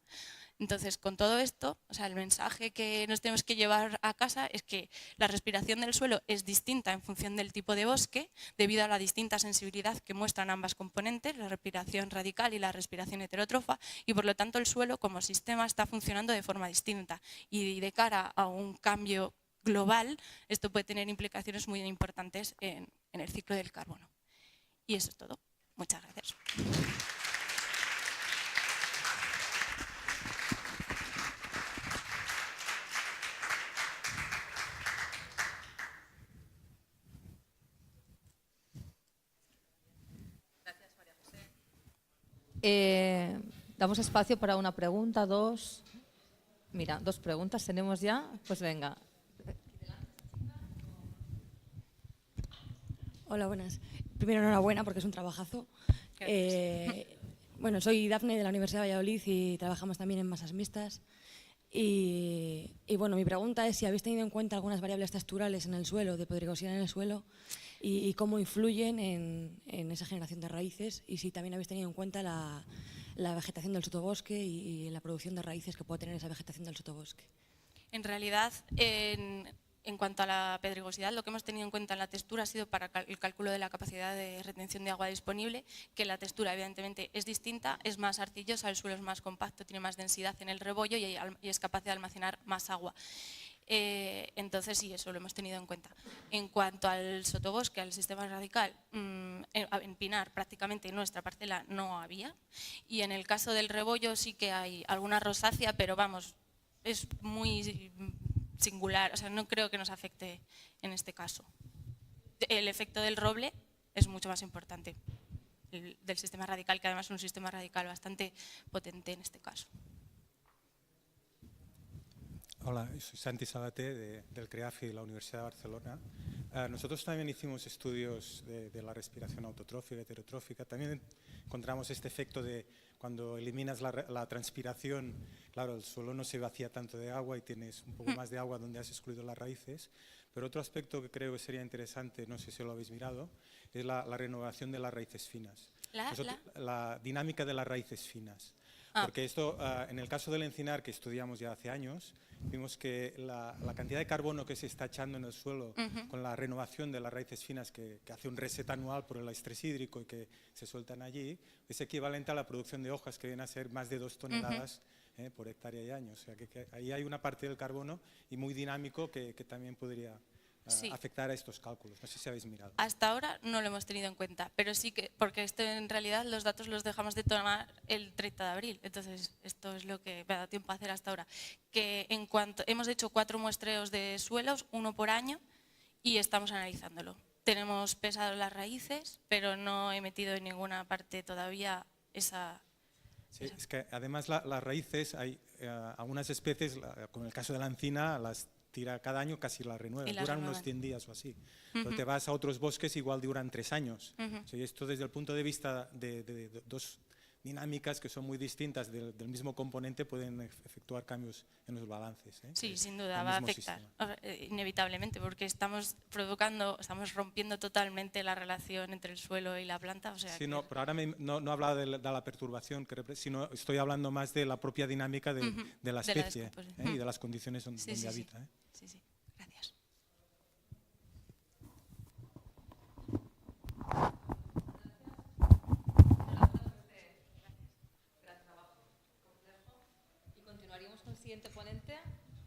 Entonces, con todo esto, o sea, el mensaje que nos tenemos que llevar a casa es que la respiración del suelo es distinta en función del tipo de bosque, debido a la distinta sensibilidad que muestran ambas componentes, la respiración radical y la respiración heterótrofa, y por lo tanto el suelo como sistema está funcionando de forma distinta. Y de cara a un cambio global, esto puede tener implicaciones muy importantes en el ciclo del carbono. Y eso es todo. Muchas gracias. Damos espacio para una pregunta, dos. Mira, 2 preguntas tenemos ya. Pues venga. Hola, buenas. Primero, enhorabuena porque es un trabajazo. Bueno, soy Dafne de la Universidad de Valladolid y trabajamos también en masas mixtas. Y bueno, mi pregunta es si habéis tenido en cuenta algunas variables texturales en el suelo, de pedregosidad en el suelo, y cómo influyen en esa generación de raíces, y si también habéis tenido en cuenta la vegetación del sotobosque y la producción de raíces que puede tener esa vegetación del sotobosque. En realidad, en cuanto a la pedregosidad, lo que hemos tenido en cuenta en la textura ha sido para el cálculo de la capacidad de retención de agua disponible, que la textura evidentemente es distinta, es más arcillosa, el suelo es más compacto, tiene más densidad en el rebollo y es capaz de almacenar más agua. Entonces sí, eso lo hemos tenido en cuenta. En cuanto al sotobosque, al sistema radical, en Pinar prácticamente en nuestra parcela no había, y en el caso del rebollo sí que hay alguna rosácea, pero vamos, es muy singular, o sea, no creo que nos afecte en este caso. El efecto del roble es mucho más importante, del sistema radical, que además es un sistema radical bastante potente en este caso. Hola, soy Santi Sabaté del CREAFI de la Universidad de Barcelona. Nosotros también hicimos estudios de la respiración autotrófica, heterotrófica. También encontramos este efecto de cuando eliminas la transpiración, claro, el suelo no se vacía tanto de agua y tienes un poco más de agua donde has excluido las raíces. Pero otro aspecto que creo que sería interesante, no sé si lo habéis mirado, es la renovación de las raíces finas. La dinámica de las raíces finas. Porque esto, en el caso del encinar, que estudiamos ya hace años, vimos que la cantidad de carbono que se está echando en el suelo con la renovación de las raíces finas, que hace un reset anual por el estrés hídrico y que se sueltan allí, es equivalente a la producción de hojas, que vienen a ser más de 2 toneladas por hectárea y año. O sea que ahí hay una parte del carbono y muy dinámico que también podría afectar a estos cálculos. No sé si habéis mirado. Hasta ahora no lo hemos tenido en cuenta, pero sí que, porque esto en realidad los datos los dejamos de tomar el 30 de abril, entonces esto es lo que me ha dado tiempo a hacer hasta ahora. Que en cuanto hemos hecho 4 muestreos de suelos, 1 por año, y estamos analizándolo. Tenemos pesado las raíces, pero no he metido en ninguna parte todavía esa... Sí, es que además las raíces, hay algunas especies, como en el caso de la encina, las tira cada año, casi la renueva, duran unos 100 días o así. Pero te vas a otros bosques, igual duran 3 años. O sea, esto desde el punto de vista de 2 dinámicas que son muy distintas del mismo componente pueden efectuar cambios en los balances. Sí, sin duda, va a afectar, inevitablemente, porque estamos rompiendo totalmente la relación entre el suelo y la planta. O sea sí, no, pero ahora no hablaba de la perturbación, sino estoy hablando más de la propia dinámica de la especie y de las condiciones donde habita. Sí, sí, gracias. Con el siguiente ponente,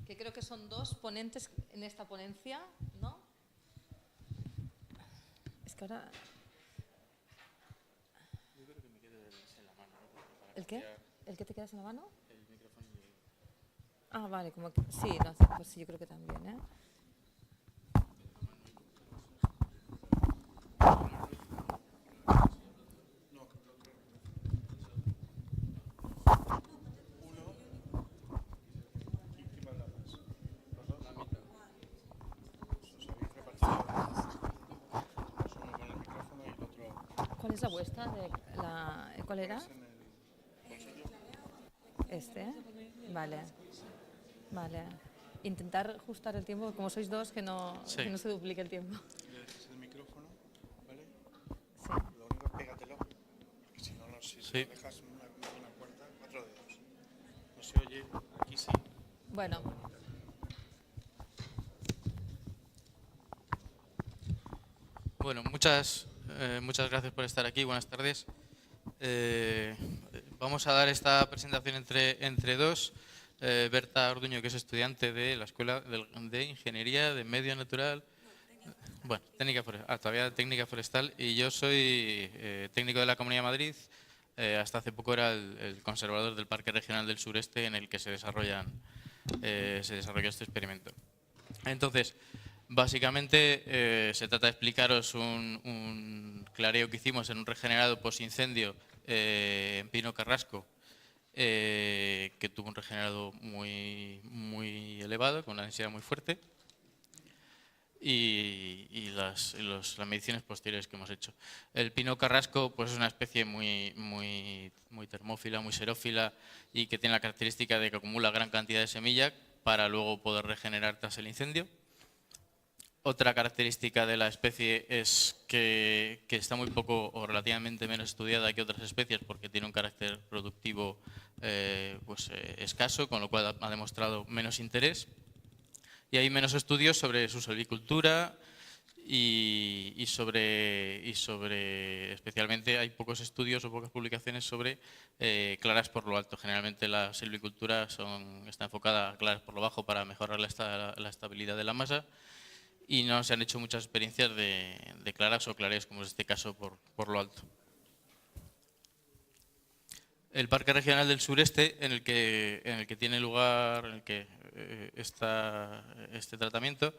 que creo que son 2 ponentes en esta ponencia, ¿no? Es que ahora... Yo creo que me quedo en la mano, ¿no? ¿El qué? ¿El que te quedas en la mano? El micrófono y... Ah, vale, como que... Sí, no, pues sí, yo creo que también, ¿eh? ¿Cuál es la vuestra? ¿Cuál era? Este. Vale. Vale. Intentar ajustar el tiempo, como sois dos, que no se duplique el tiempo. El micrófono, ¿vale? Sí. Lo único es pégatelo, porque si no, si lo dejas una puerta, 4 dedos. No se oye, aquí sí. Bueno. Bueno, muchas gracias por estar aquí. Buenas tardes. Vamos a dar esta presentación entre dos. Berta Orduño, que es estudiante de la Escuela de Ingeniería de Medio Natural, técnica forestal, y yo soy técnico de la Comunidad de Madrid. Hasta hace poco era el conservador del Parque Regional del Sureste, en el que se desarrolló este experimento. Entonces, básicamente se trata de explicaros un clareo que hicimos en un regenerado posincendio en Pino Carrasco, que tuvo un regenerado muy elevado, con una densidad muy fuerte, y las mediciones posteriores que hemos hecho. El pino carrasco pues, es una especie muy termófila, muy xerófila, y que tiene la característica de que acumula gran cantidad de semilla para luego poder regenerar tras el incendio. Otra característica de la especie es que está muy poco o relativamente menos estudiada que otras especies, porque tiene un carácter productivo escaso, con lo cual ha demostrado menos interés. Y hay menos estudios sobre su silvicultura y sobre especialmente hay pocos estudios o pocas publicaciones sobre claras por lo alto. Generalmente la silvicultura está enfocada a claras por lo bajo para mejorar la estabilidad de la masa, y no se han hecho muchas experiencias de claras o clareos, como es este caso, por lo alto. El Parque Regional del Sureste, en el que tiene lugar este tratamiento,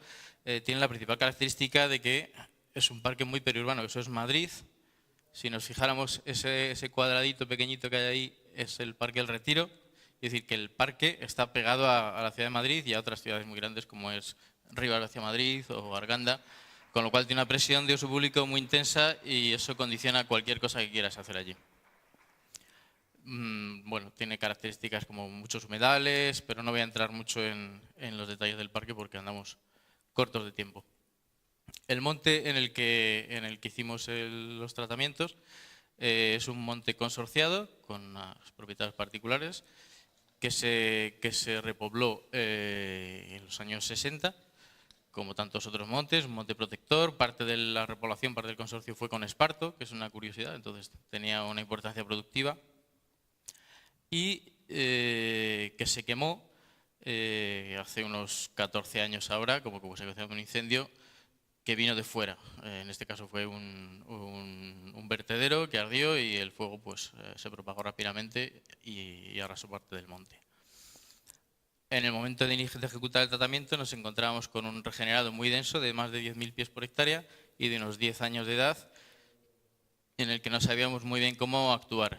tiene la principal característica de que es un parque muy periurbano, que eso es Madrid. Si nos fijáramos, ese cuadradito pequeñito que hay ahí es el Parque del Retiro, es decir, que el parque está pegado a la ciudad de Madrid y a otras ciudades muy grandes como es Rivas hacia Madrid o Arganda, con lo cual tiene una presión de uso público muy intensa y eso condiciona cualquier cosa que quieras hacer allí. Bueno, tiene características como muchos humedales, pero no voy a entrar mucho en los detalles del parque porque andamos cortos de tiempo. El monte en el que hicimos los tratamientos es un monte consorciado con unas propiedades particulares que se repobló en los años 60, como tantos otros montes, un monte protector. Parte de la repoblación, parte del consorcio fue con esparto, que es una curiosidad, entonces tenía una importancia productiva, y que se quemó hace unos 14 años ahora, como consecuencia de un incendio que vino de fuera. En este caso fue un vertedero que ardió y el fuego pues, se propagó rápidamente y arrasó parte del monte. En el momento de ejecutar el tratamiento nos encontrábamos con un regenerado muy denso de más de 10.000 pies por hectárea y de unos 10 años de edad, en el que no sabíamos muy bien cómo actuar.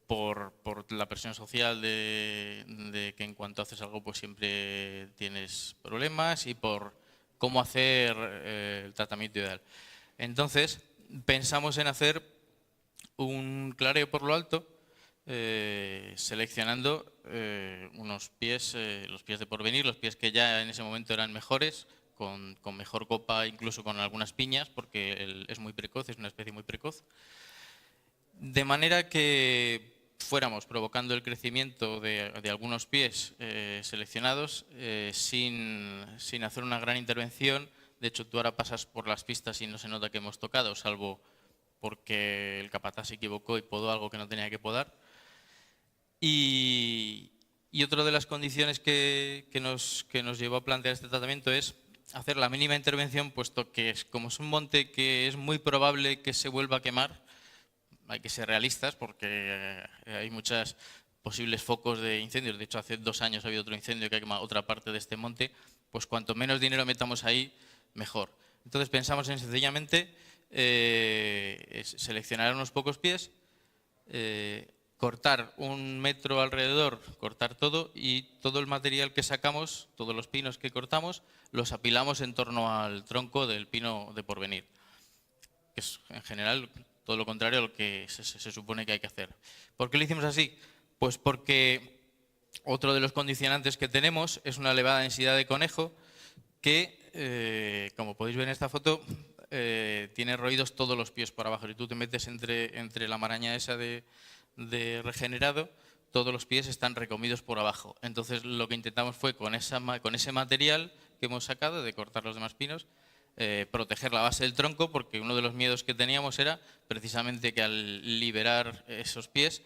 Por la presión social de que en cuanto haces algo pues siempre tienes problemas, y por cómo hacer el tratamiento ideal. Entonces pensamos en hacer un clareo por lo alto, seleccionando unos pies, los pies de porvenir, los pies que ya en ese momento eran mejores, con mejor copa, incluso con algunas piñas, porque es muy precoz, es una especie muy precoz. De manera que fuéramos provocando el crecimiento de algunos pies seleccionados sin hacer una gran intervención. De hecho, tú ahora pasas por las pistas y no se nota que hemos tocado, salvo porque el capataz se equivocó y podó algo que no tenía que podar. Y otra de las condiciones que nos llevó a plantear este tratamiento es hacer la mínima intervención, puesto que como es un monte que es muy probable que se vuelva a quemar, hay que ser realistas porque hay muchos posibles focos de incendios. De hecho, hace 2 años ha habido otro incendio que ha quemado otra parte de este monte. Pues cuanto menos dinero metamos ahí, mejor. Entonces pensamos en sencillamente seleccionar unos pocos pies, cortar 1 metro alrededor, cortar todo, y todo el material que sacamos, todos los pinos que cortamos, los apilamos en torno al tronco del pino de porvenir. que es en general todo lo contrario a lo que se supone que hay que hacer. ¿Por qué lo hicimos así? Pues porque otro de los condicionantes que tenemos es una elevada densidad de conejo que, como podéis ver en esta foto, tiene roídos todos los pies por abajo. Si tú te metes entre la maraña esa de regenerado, todos los pies están recomidos por abajo. Entonces lo que intentamos fue con ese material que hemos sacado de cortar los demás pinos, proteger la base del tronco, porque uno de los miedos que teníamos era precisamente que al liberar esos pies,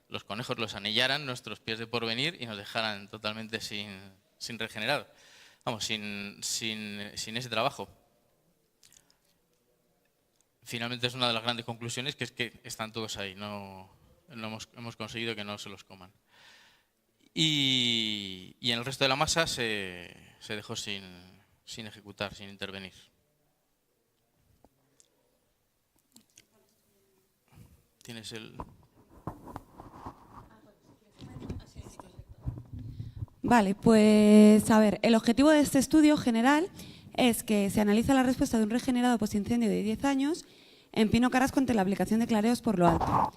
los conejos los anillaran, nuestros pies de porvenir, y nos dejaran totalmente sin regenerado. Vamos, sin ese trabajo. Finalmente es una de las grandes conclusiones, que es que están todos ahí, hemos conseguido que no se los coman. Y en el resto de la masa se dejó sin ejecutar, sin intervenir. Tienes el... Vale, pues a ver, el objetivo de este estudio general es que se analiza la respuesta de un regenerado postincendio de 10 años en pino carrasco ante la aplicación de clareos por lo alto.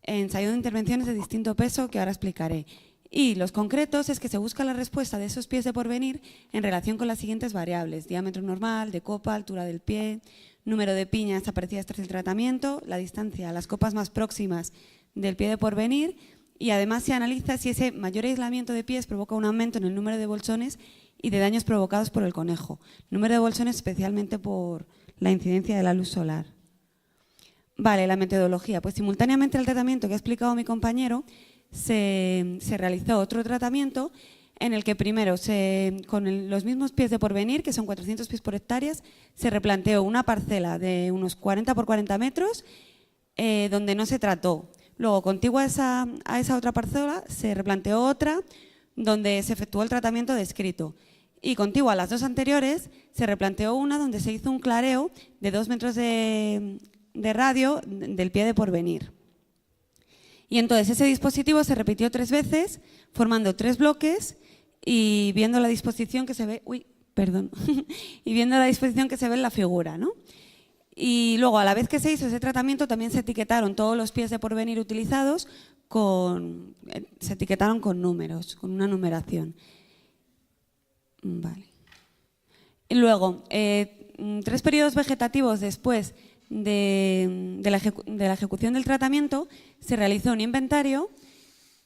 Ensayo de intervenciones de distinto peso que ahora explicaré. Y los concretos es que se busca la respuesta de esos pies de porvenir en relación con las siguientes variables: diámetro normal, de copa, altura del pie, número de piñas aparecidas tras el tratamiento, la distancia a las copas más próximas del pie de porvenir, y además se analiza si ese mayor aislamiento de pies provoca un aumento en el número de bolsones y de daños provocados por el conejo. Número de bolsones especialmente por la incidencia de la luz solar. Vale, la metodología. Pues simultáneamente al tratamiento que ha explicado mi compañero, se realizó otro tratamiento en el que primero, con los mismos pies de porvenir, que son 400 pies por hectáreas, se replanteó una parcela de unos 40 por 40 metros donde no se trató. Luego, contigua a esa otra parcela, se replanteó otra donde se efectuó el tratamiento descrito. Y contigua a las dos anteriores, se replanteó una donde se hizo un clareo de 2 metros de radio del pie de porvenir. Y entonces ese dispositivo se repitió 3 veces, formando 3 bloques y viendo la disposición que se ve, y viendo la disposición que se ve en la figura, ¿no? Y luego, a la vez que se hizo ese tratamiento, también se etiquetaron todos los pies de porvenir utilizados se etiquetaron con números, con una numeración. Vale. Y luego, 3 periodos vegetativos después de la ejecución del tratamiento, se realizó un inventario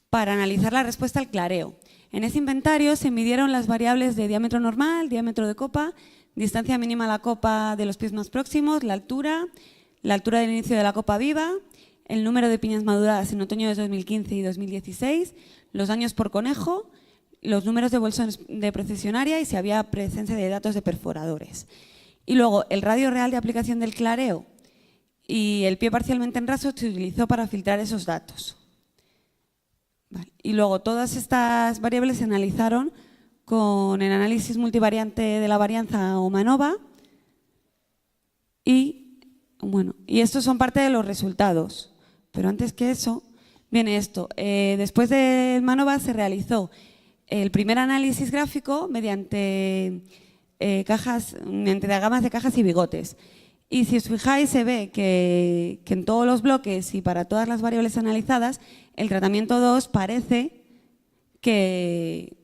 para analizar la respuesta al clareo. En ese inventario se midieron las variables de diámetro normal, diámetro de copa, distancia mínima a la copa de los pies más próximos, la altura del inicio de la copa viva, el número de piñas maduradas en otoño de 2015 y 2016, los daños por conejo, los números de bolsones de precesionaria y si había presencia de datos de perforadores. Y luego, el radio real de aplicación del clareo y el pie parcialmente en raso se utilizó para filtrar esos datos. Vale. Y luego, todas estas variables se analizaron con el análisis multivariante de la varianza Omanova y estos son parte de los resultados. Pero antes que eso, viene esto. Después de Manova se realizó el primer análisis gráfico mediante diagramas de cajas y bigotes. Y si os fijáis, se ve que en todos los bloques y para todas las variables analizadas, el tratamiento 2 parece que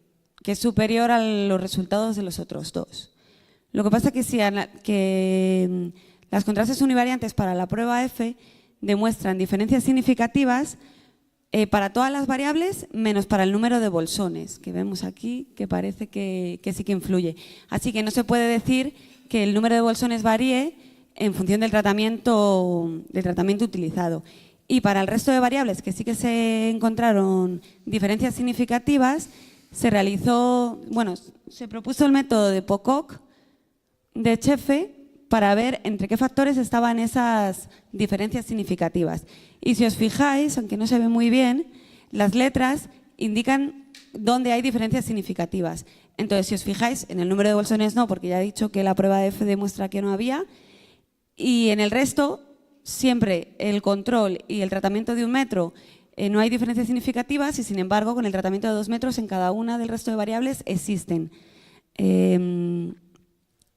es superior a los resultados de los otros 2. Lo que pasa es que las contrastes univariantes para la prueba F demuestran diferencias significativas para todas las variables, menos para el número de bolsones, que vemos aquí, que parece que sí que influye. Así que no se puede decir que el número de bolsones varíe en función del tratamiento utilizado. Y para el resto de variables, que sí que se encontraron diferencias significativas, se propuso el método de Pocock de Chefe para ver entre qué factores estaban esas diferencias significativas. Y si os fijáis, aunque no se ve muy bien, las letras indican dónde hay diferencias significativas. Entonces, si os fijáis, en el número de bolsones no, porque ya he dicho que la prueba de F demuestra que no había, y en el resto, siempre el control y el tratamiento de 1 metro no hay diferencias significativas y, sin embargo, con el tratamiento de 2 metros en cada una del resto de variables existen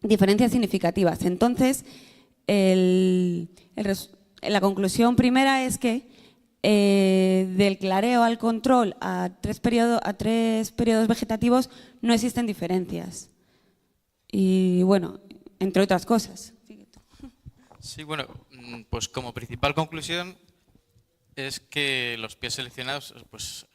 diferencias significativas. Entonces, la conclusión primera es que del clareo al control a tres periodos vegetativos no existen diferencias. Y bueno, entre otras cosas. Sí, bueno, pues como principal conclusión es que los pies seleccionados pues,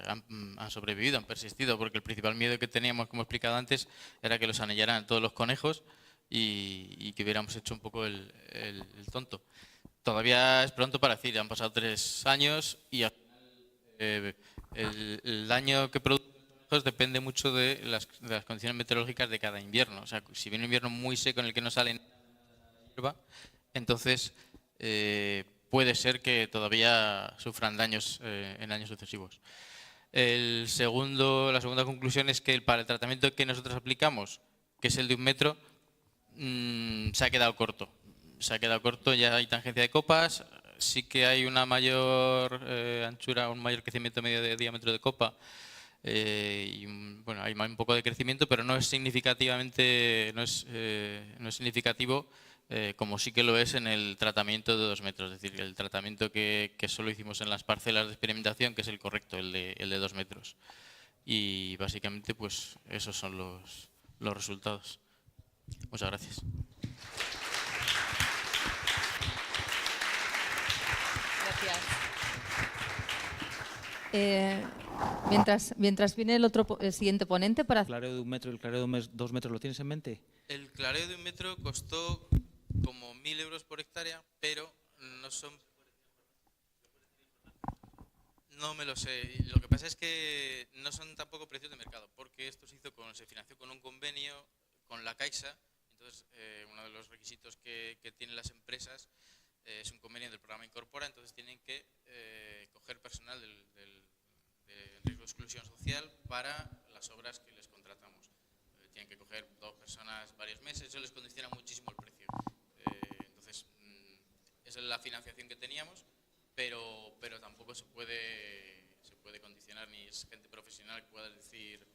han sobrevivido, han persistido, porque el principal miedo que teníamos, como he explicado antes, era que los anillaran todos los conejos y que hubiéramos hecho un poco el tonto. Todavía es pronto para decir, han pasado 3 años y al final, el daño que producen los conejos depende mucho de las condiciones meteorológicas de cada invierno. O sea, si viene un invierno muy seco en el que no sale hierba, entonces puede ser que todavía sufran daños en años sucesivos. La segunda conclusión es que para el tratamiento que nosotros aplicamos, que es el de 1 metro, se ha quedado corto. Se ha quedado corto, ya hay tangencia de copas, sí que hay una mayor anchura, un mayor crecimiento medio de diámetro de copa, y bueno, hay un poco de crecimiento, pero no es significativamente, no es significativo como sí que lo es en el tratamiento de 2 metros, es decir, el tratamiento que solo hicimos en las parcelas de experimentación, que es el correcto, el de 2 metros. Y básicamente, pues esos son los resultados. Muchas gracias. Mientras viene el siguiente ponente para... ¿El clareo de 1 metro y el clareo de 2 metros lo tienes en mente? El clareo de 1 metro costó como 1.000 euros por hectárea, pero no son... No me lo sé. Lo que pasa es que no son tampoco precios de mercado, porque esto se financió con un convenio con la Caixa. Entonces, uno de los requisitos que tienen las empresas es un convenio del programa Incorpora, entonces tienen que coger personal del riesgo de exclusión social para las obras que les contratamos. Tienen que coger 2 personas varios meses, eso les condiciona muchísimo el precio. Entonces, esa es la financiación que teníamos, pero tampoco se puede condicionar, ni es gente profesional que pueda decir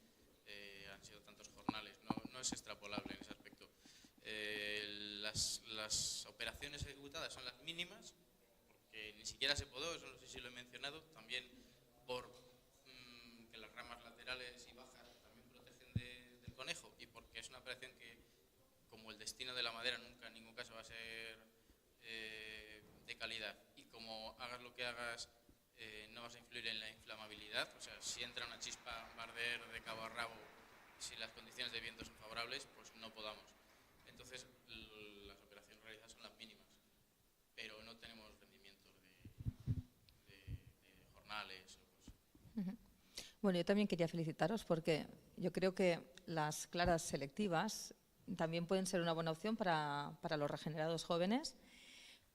han sido tantos jornales, no es extrapolable en ese aspecto. Las operaciones ejecutadas son las mínimas, porque ni siquiera se podó, eso no sé si lo he mencionado, también por que las ramas laterales y bajas también protegen del conejo, y porque es una operación que, como el destino de la madera nunca en ningún caso va a ser de calidad, y como hagas lo que hagas no vas a influir en la inflamabilidad, o sea, si entra una chispa va a arder de cabo a rabo, si las condiciones de viento son favorables, pues no podamos. Entonces, las operaciones realizadas son las mínimas, pero no tenemos rendimientos de jornales. Bueno, yo también quería felicitaros porque yo creo que las claras selectivas también pueden ser una buena opción para los regenerados jóvenes,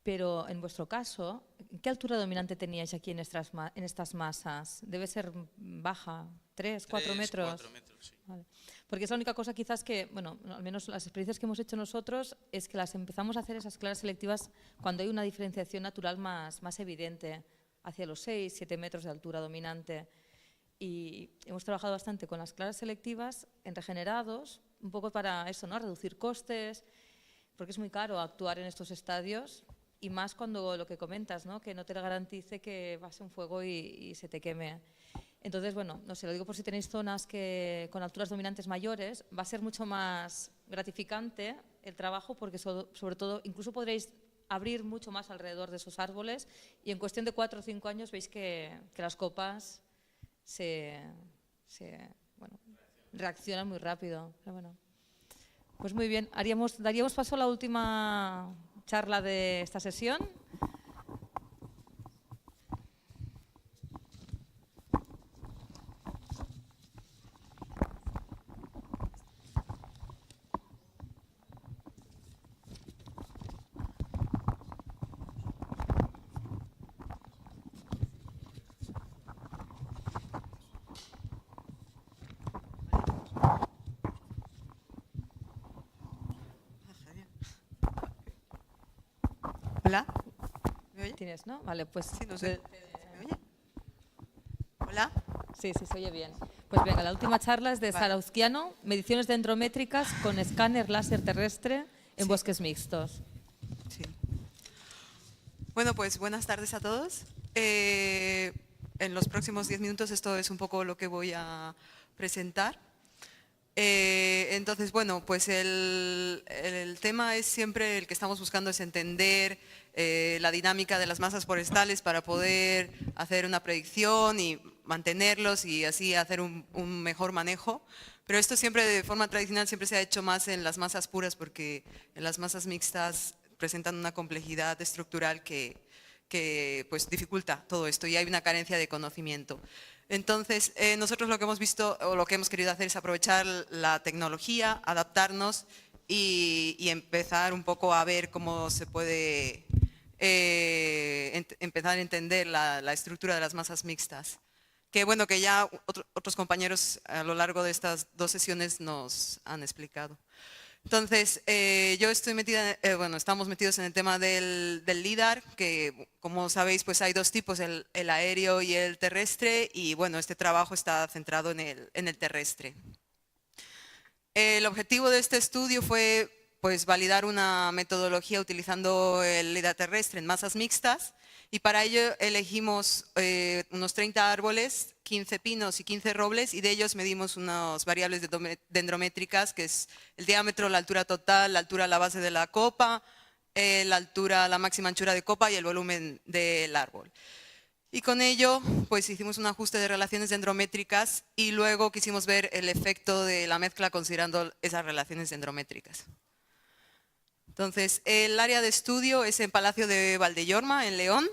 pero en vuestro caso, ¿qué altura dominante teníais aquí en estas masas? ¿Debe ser baja? ¿3, 4 metros? 4 metros, sí. Vale. Porque es la única cosa quizás que, bueno, al menos las experiencias que hemos hecho nosotros es que las empezamos a hacer esas claras selectivas cuando hay una diferenciación natural más evidente, hacia los 6, 7 metros de altura dominante. Y hemos trabajado bastante con las claras selectivas en regenerados, un poco para eso, ¿no? Reducir costes, porque es muy caro actuar en estos estadios, y más cuando lo que comentas, ¿no? Que no te garantice que vas a un fuego y se te queme. Entonces, bueno, no sé, lo digo por si tenéis zonas con alturas dominantes mayores, va a ser mucho más gratificante el trabajo, porque sobre todo incluso podréis abrir mucho más alrededor de esos árboles, y en cuestión de 4 o 5 años veis que las copas reaccionan muy rápido. Pero bueno, pues muy bien, daríamos paso a la última charla de esta sesión. Hola, ¿me oye? ¿Tienes, no? Vale, pues... Sí, no sé. ¿Me oye? Hola. Sí, se oye bien. Pues venga, la última charla es de Sarauzquiano, mediciones dendrométricas con escáner láser terrestre en bosques mixtos. Sí. Bueno, pues buenas tardes a todos. En los próximos 10 minutos esto es un poco lo que voy a presentar. Entonces, bueno, pues el tema es siempre el que estamos buscando es entender la dinámica de las masas forestales para poder hacer una predicción y mantenerlos y así hacer un mejor manejo. Pero esto siempre de forma tradicional siempre se ha hecho más en las masas puras porque en las masas mixtas presentan una complejidad estructural que pues dificulta todo esto y hay una carencia de conocimiento. Entonces, nosotros lo que hemos visto o lo que hemos querido hacer es aprovechar la tecnología, adaptarnos y empezar un poco a ver cómo se puede empezar a entender la estructura de las masas mixtas. Que bueno, que ya otros compañeros a lo largo de estas 2 sesiones nos han explicado. Entonces, yo estoy metida, estamos metidos en el tema del LIDAR, que como sabéis, pues hay 2 tipos, el aéreo y el terrestre, y bueno, este trabajo está centrado en el terrestre. El objetivo de este estudio fue pues validar una metodología utilizando el LIDAR terrestre en masas mixtas, y para ello elegimos unos 30 árboles, 15 pinos y 15 robles, y de ellos medimos unas variables dendrométricas, que es el diámetro, la altura total, la altura a la base de la copa, la altura, la máxima anchura de copa y el volumen del árbol. Y con ello pues hicimos un ajuste de relaciones dendrométricas y luego quisimos ver el efecto de la mezcla considerando esas relaciones dendrométricas. Entonces, el área de estudio es en Palacio de Valdellorma, en León.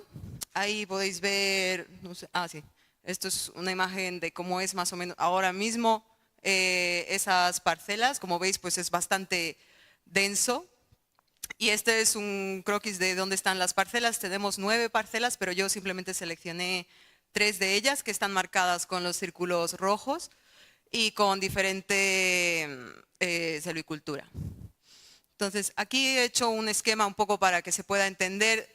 Ahí podéis ver, no sé, sí, esto es una imagen de cómo es más o menos ahora mismo esas parcelas. Como veis, pues es bastante denso. Y este es un croquis de dónde están las parcelas. Tenemos 9 parcelas, pero yo simplemente seleccioné 3 de ellas que están marcadas con los círculos rojos y con diferente silvicultura. Entonces, aquí he hecho un esquema un poco para que se pueda entender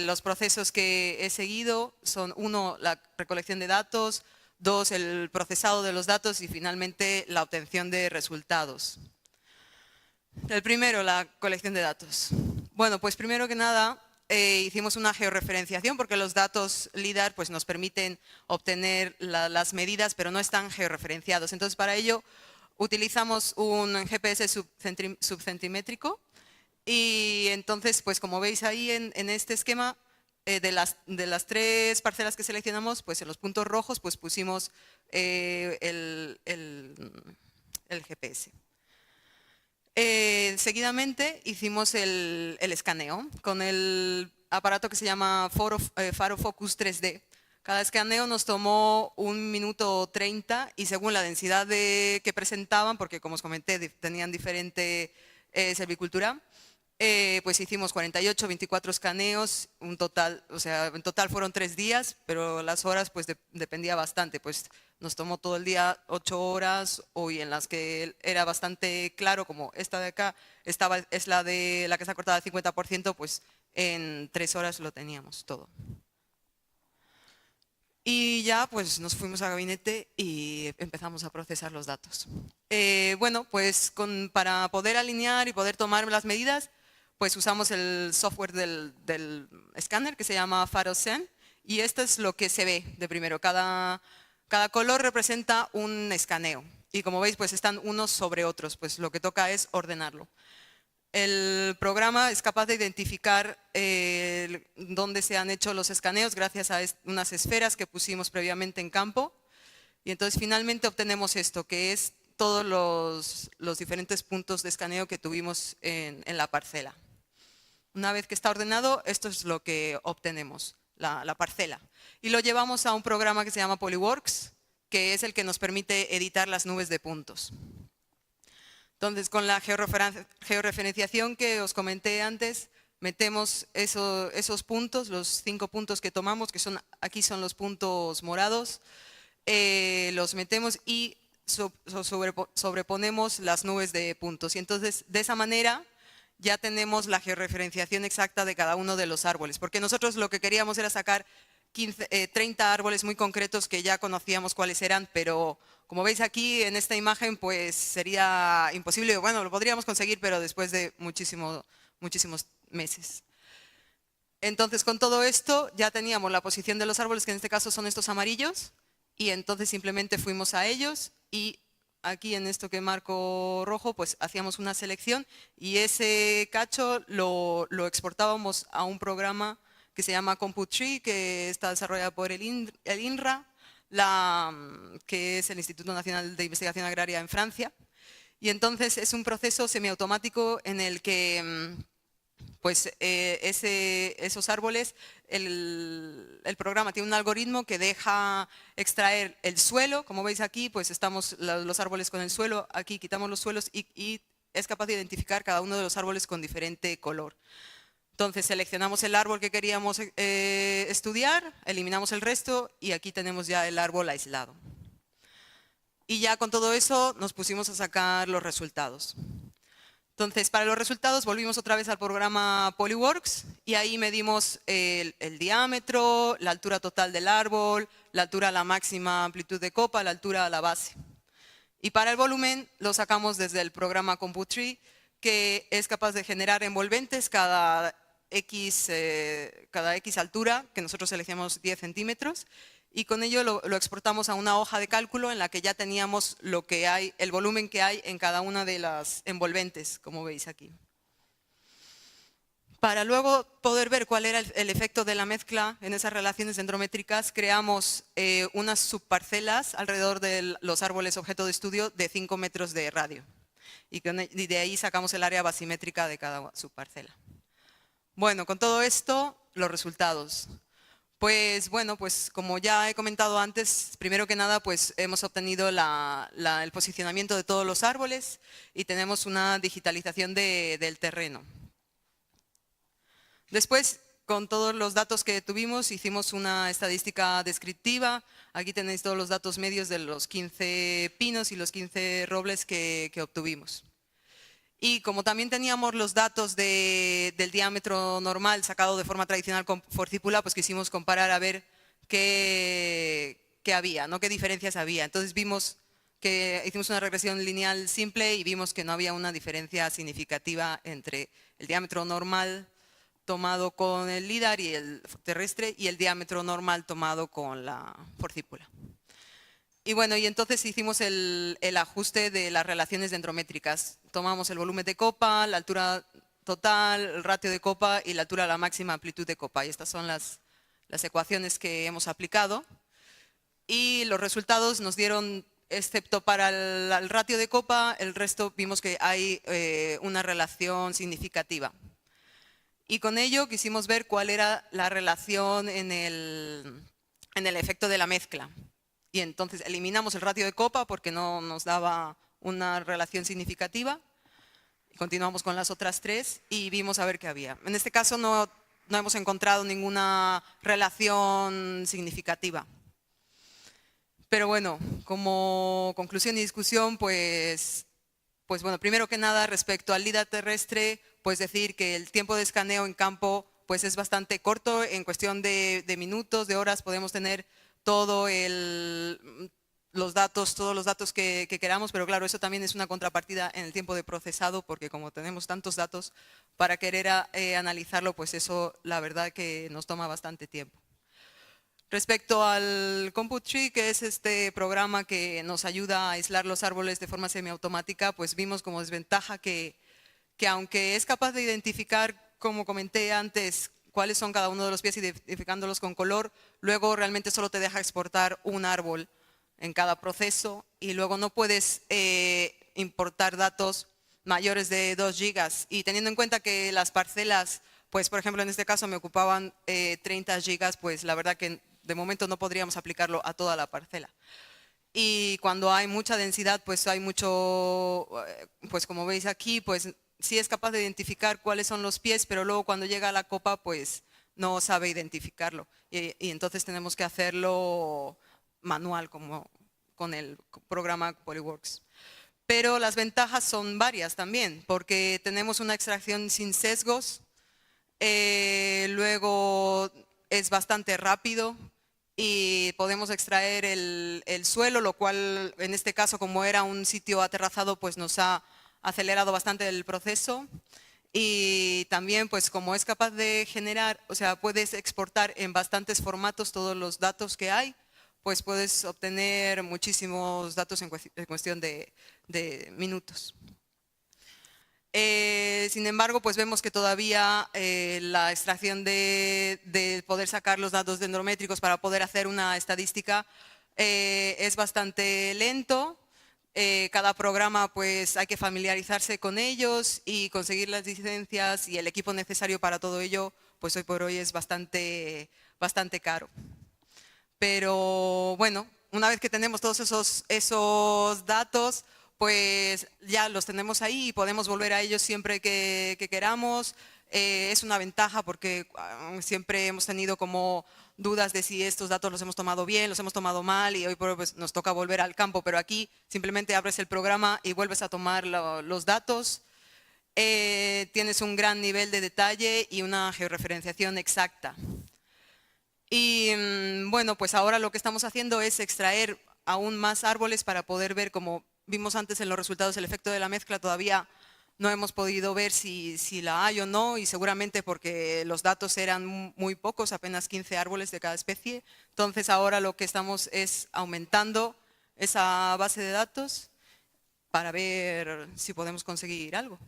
los procesos que he seguido. Son 1, la recolección de datos, 2, el procesado de los datos y finalmente la obtención de resultados. El primero, la colección de datos. Bueno, pues primero que nada hicimos una georreferenciación porque los datos LIDAR pues, nos permiten obtener las medidas, pero no están georreferenciados. Entonces, para ello utilizamos un GPS subcentimétrico y entonces, pues como veis ahí en este esquema, de las 3 parcelas que seleccionamos, pues en los puntos rojos pues pusimos el GPS. Seguidamente hicimos el escaneo con el aparato que se llama Faro Focus 3D. Cada escaneo nos tomó 1 minuto 30 y según la densidad que presentaban, porque como os comenté tenían diferente silvicultura, pues hicimos 48, 24 escaneos, en total fueron 3 días, pero las horas pues dependía bastante, pues nos tomó todo el día 8 horas, hoy en las que era bastante claro, como esta de acá es la que está cortada al 50%, pues en 3 horas lo teníamos todo. Y ya pues nos fuimos al gabinete y empezamos a procesar los datos. Bueno, pues para poder alinear y poder tomar las medidas, pues usamos el software del escáner que se llama FaroSen y esto es lo que se ve de primero. Cada color representa un escaneo y como veis pues están unos sobre otros, pues lo que toca es ordenarlo. El programa es capaz de identificar dónde se han hecho los escaneos gracias a unas esferas que pusimos previamente en campo y entonces finalmente obtenemos esto que es todos los diferentes puntos de escaneo que tuvimos en la parcela. Una vez que está ordenado, esto es lo que obtenemos, la parcela. Y lo llevamos a un programa que se llama Polyworks, que es el que nos permite editar las nubes de puntos. Entonces, con la georreferenciación que os comenté antes, metemos esos puntos, los 5 puntos que tomamos, que aquí son los puntos morados, los metemos y sobreponemos las nubes de puntos. Y entonces, de esa manera, ya tenemos la georreferenciación exacta de cada uno de los árboles, porque nosotros lo que queríamos era sacar 30 árboles muy concretos que ya conocíamos cuáles eran, pero como veis aquí en esta imagen pues sería imposible, bueno, lo podríamos conseguir, pero después de muchísimos meses. Entonces, con todo esto ya teníamos la posición de los árboles, que en este caso son estos amarillos, y entonces simplemente fuimos a ellos y aquí en esto que marco rojo, pues hacíamos una selección y ese cacho lo exportábamos a un programa que se llama CompuTree, que está desarrollado por el INRA, que es el Instituto Nacional de Investigación Agraria en Francia. Y entonces es un proceso semiautomático en el que pues esos árboles, el programa tiene un algoritmo que deja extraer el suelo. Como veis aquí, pues estamos los árboles con el suelo, aquí quitamos los suelos y es capaz de identificar cada uno de los árboles con diferente color. Entonces seleccionamos el árbol que queríamos estudiar, eliminamos el resto y aquí tenemos ya el árbol aislado. Y ya con todo eso nos pusimos a sacar los resultados. Entonces, para los resultados volvimos otra vez al programa Polyworks y ahí medimos el diámetro, la altura total del árbol, la altura a la máxima amplitud de copa, la altura a la base. Y para el volumen lo sacamos desde el programa CompuTree, que es capaz de generar envolventes cada X altura, que nosotros seleccionamos 10 centímetros, y con ello lo exportamos a una hoja de cálculo en la que ya teníamos lo que hay, el volumen que hay en cada una de las envolventes, como veis aquí. Para luego poder ver cuál era el efecto de la mezcla en esas relaciones dendrométricas, creamos unas subparcelas alrededor de los árboles objeto de estudio de 5 metros de radio. Y de ahí sacamos el área basimétrica de cada subparcela. Bueno, con todo esto, los resultados. Pues bueno, pues como ya he comentado antes, primero que nada pues hemos obtenido el posicionamiento de todos los árboles y tenemos una digitalización del terreno. Después, con todos los datos que tuvimos, hicimos una estadística descriptiva. Aquí tenéis todos los datos medios de los 15 pinos y los 15 robles que obtuvimos. Y como también teníamos los datos del diámetro normal sacado de forma tradicional con forcípula, pues quisimos comparar a ver qué había, ¿no? Qué diferencias había. Entonces vimos que hicimos una regresión lineal simple y vimos que no había una diferencia significativa entre el diámetro normal tomado con el LIDAR y el terrestre y el diámetro normal tomado con la forcípula. Y bueno, y entonces hicimos el ajuste de las relaciones dendrométricas. Tomamos el volumen de copa, la altura total, el ratio de copa y la altura a la máxima amplitud de copa. Y estas son las ecuaciones que hemos aplicado. Y los resultados nos dieron, excepto para el ratio de copa, el resto vimos que hay una relación significativa. Y con ello quisimos ver cuál era la relación en el efecto de la mezcla. Y entonces eliminamos el ratio de copa porque no nos daba una relación significativa. Continuamos con las otras tres y vimos a ver qué había. En este caso no hemos encontrado ninguna relación significativa. Pero bueno, como conclusión y discusión, pues bueno, primero que nada respecto al LIDAR terrestre, pues decir que el tiempo de escaneo en campo pues es bastante corto, en cuestión de minutos, de horas podemos tener todos los datos que queramos, pero claro, eso también es una contrapartida en el tiempo de procesado, porque como tenemos tantos datos para querer analizarlo, pues eso la verdad que nos toma bastante tiempo. Respecto al CompuTree, que es este programa que nos ayuda a aislar los árboles de forma semiautomática, pues vimos como desventaja que aunque es capaz de identificar, como comenté antes, cuáles son cada uno de los pies identificándolos con color, luego realmente solo te deja exportar un árbol en cada proceso y luego no puedes importar datos mayores de 2 gigas. Y teniendo en cuenta que las parcelas, pues por ejemplo en este caso me ocupaban 30 gigas, pues la verdad que de momento no podríamos aplicarlo a toda la parcela. Y cuando hay mucha densidad, pues hay mucho, pues como veis aquí, pues sí es capaz de identificar cuáles son los pies, pero luego cuando llega a la copa, pues no sabe identificarlo. Y entonces tenemos que hacerlo manual, como con el programa Polyworks. Pero las ventajas son varias también, porque tenemos una extracción sin sesgos, luego es bastante rápido y podemos extraer el suelo, lo cual en este caso, como era un sitio aterrazado, pues nos ha acelerado bastante el proceso. Y también, pues como es capaz de generar, o sea, puedes exportar en bastantes formatos todos los datos que hay, pues puedes obtener muchísimos datos en cuestión de minutos. Sin embargo, pues vemos que todavía la extracción de poder sacar los datos dendrométricos para poder hacer una estadística es bastante lento. Cada programa pues hay que familiarizarse con ellos y conseguir las licencias y el equipo necesario para todo ello, pues hoy por hoy es bastante caro. Pero bueno, una vez que tenemos todos esos datos, pues ya los tenemos ahí y podemos volver a ellos siempre que queramos. Es una ventaja porque siempre hemos tenido como dudas de si estos datos los hemos tomado bien, los hemos tomado mal y hoy por hoy pues, nos toca volver al campo, pero aquí simplemente abres el programa y vuelves a tomar los datos. Tienes un gran nivel de detalle y una georreferenciación exacta. Y bueno, pues ahora lo que estamos haciendo es extraer aún más árboles para poder ver, como vimos antes en los resultados, el efecto de la mezcla. Todavía no hemos podido ver si la hay o no, y seguramente porque los datos eran muy pocos, apenas 15 árboles de cada especie. Entonces ahora lo que estamos es aumentando esa base de datos para ver si podemos conseguir algo.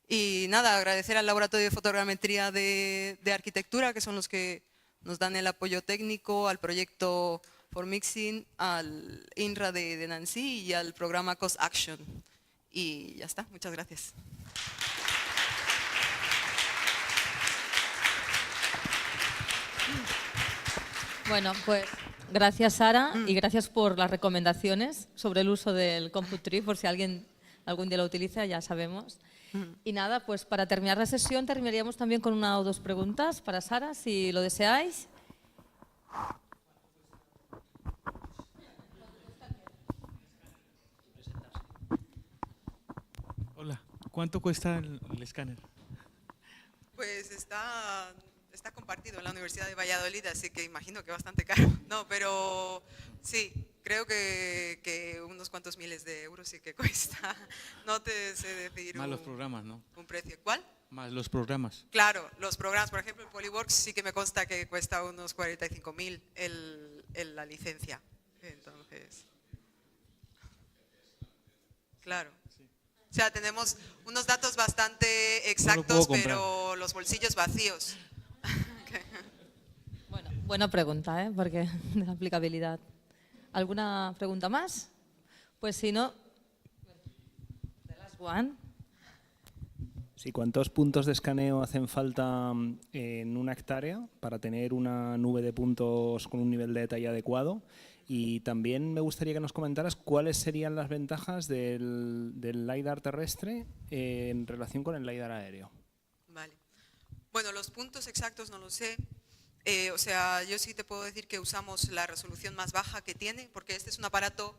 Y nada, agradecer al Laboratorio de Fotogrametría de Arquitectura, que son los que nos dan el apoyo técnico, al proyecto For Mixing, al INRA de Nancy y al programa Cost Action. Y ya está, muchas gracias. Bueno, pues gracias Sara y gracias por las recomendaciones sobre el uso del CompuTree, por si alguien algún día lo utiliza, ya sabemos. Y nada, pues para terminar la sesión terminaríamos también con una o dos preguntas para Sara, si lo deseáis. Hola, ¿cuánto cuesta el escáner? Pues está compartido en la Universidad de Valladolid, así que imagino que bastante caro. No, pero sí, creo que unos cuantos miles de euros sí que cuesta. No te sé decir Más los programas, ¿no? un precio. ¿Cuál? Más los programas. Claro, los programas, por ejemplo, el Polyworks sí que me consta que cuesta unos 45.000 la licencia. Entonces, claro. O sea, tenemos unos datos bastante exactos, pero los bolsillos vacíos. Bueno, buena pregunta, ¿eh? Porque de la aplicabilidad. ¿Alguna pregunta más? Pues si no, the last one. Sí, ¿cuántos puntos de escaneo hacen falta en una hectárea para tener una nube de puntos con un nivel de detalle adecuado? Y también me gustaría que nos comentaras cuáles serían las ventajas del LiDAR terrestre en relación con el LiDAR aéreo. Vale. Bueno, los puntos exactos no lo sé. O sea, yo sí te puedo decir que usamos la resolución más baja que tiene, porque este es un aparato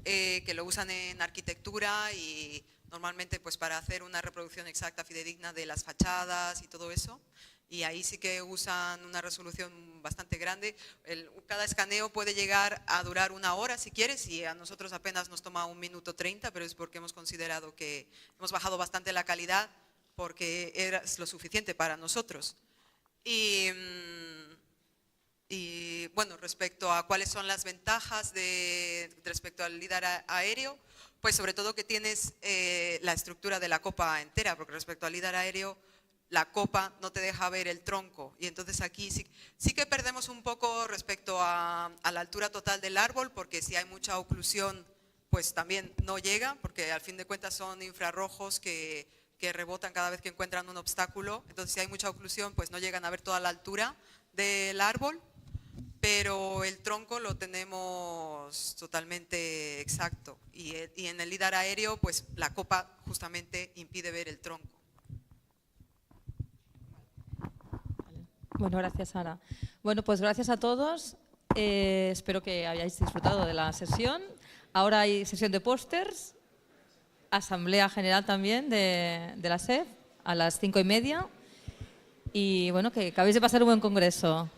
que lo usan en arquitectura y normalmente pues para hacer una reproducción exacta, fidedigna de las fachadas y todo eso. Y ahí sí que usan una resolución bastante grande. Cada escaneo puede llegar a durar 1 hora si quieres, y a nosotros apenas nos toma 1 minuto 30, pero es porque hemos considerado que hemos bajado bastante la calidad porque es lo suficiente para nosotros. Y bueno, respecto a cuáles son las ventajas respecto al LiDAR aéreo, pues sobre todo que tienes la estructura de la copa entera, porque respecto al LiDAR aéreo la copa no te deja ver el tronco, y entonces aquí sí que perdemos un poco respecto a la altura total del árbol, porque si hay mucha oclusión pues también no llega, porque al fin de cuentas son infrarrojos que rebotan cada vez que encuentran un obstáculo. Entonces si hay mucha oclusión pues no llegan a ver toda la altura del árbol, pero el tronco lo tenemos totalmente exacto, y en el LiDAR aéreo pues la copa justamente impide ver el tronco. Bueno, gracias, Sara. Bueno, pues gracias a todos. Espero que hayáis disfrutado de la sesión. Ahora hay sesión de pósters, asamblea general también de la SEF a las 5:30. Y bueno, que acabéis de pasar un buen congreso.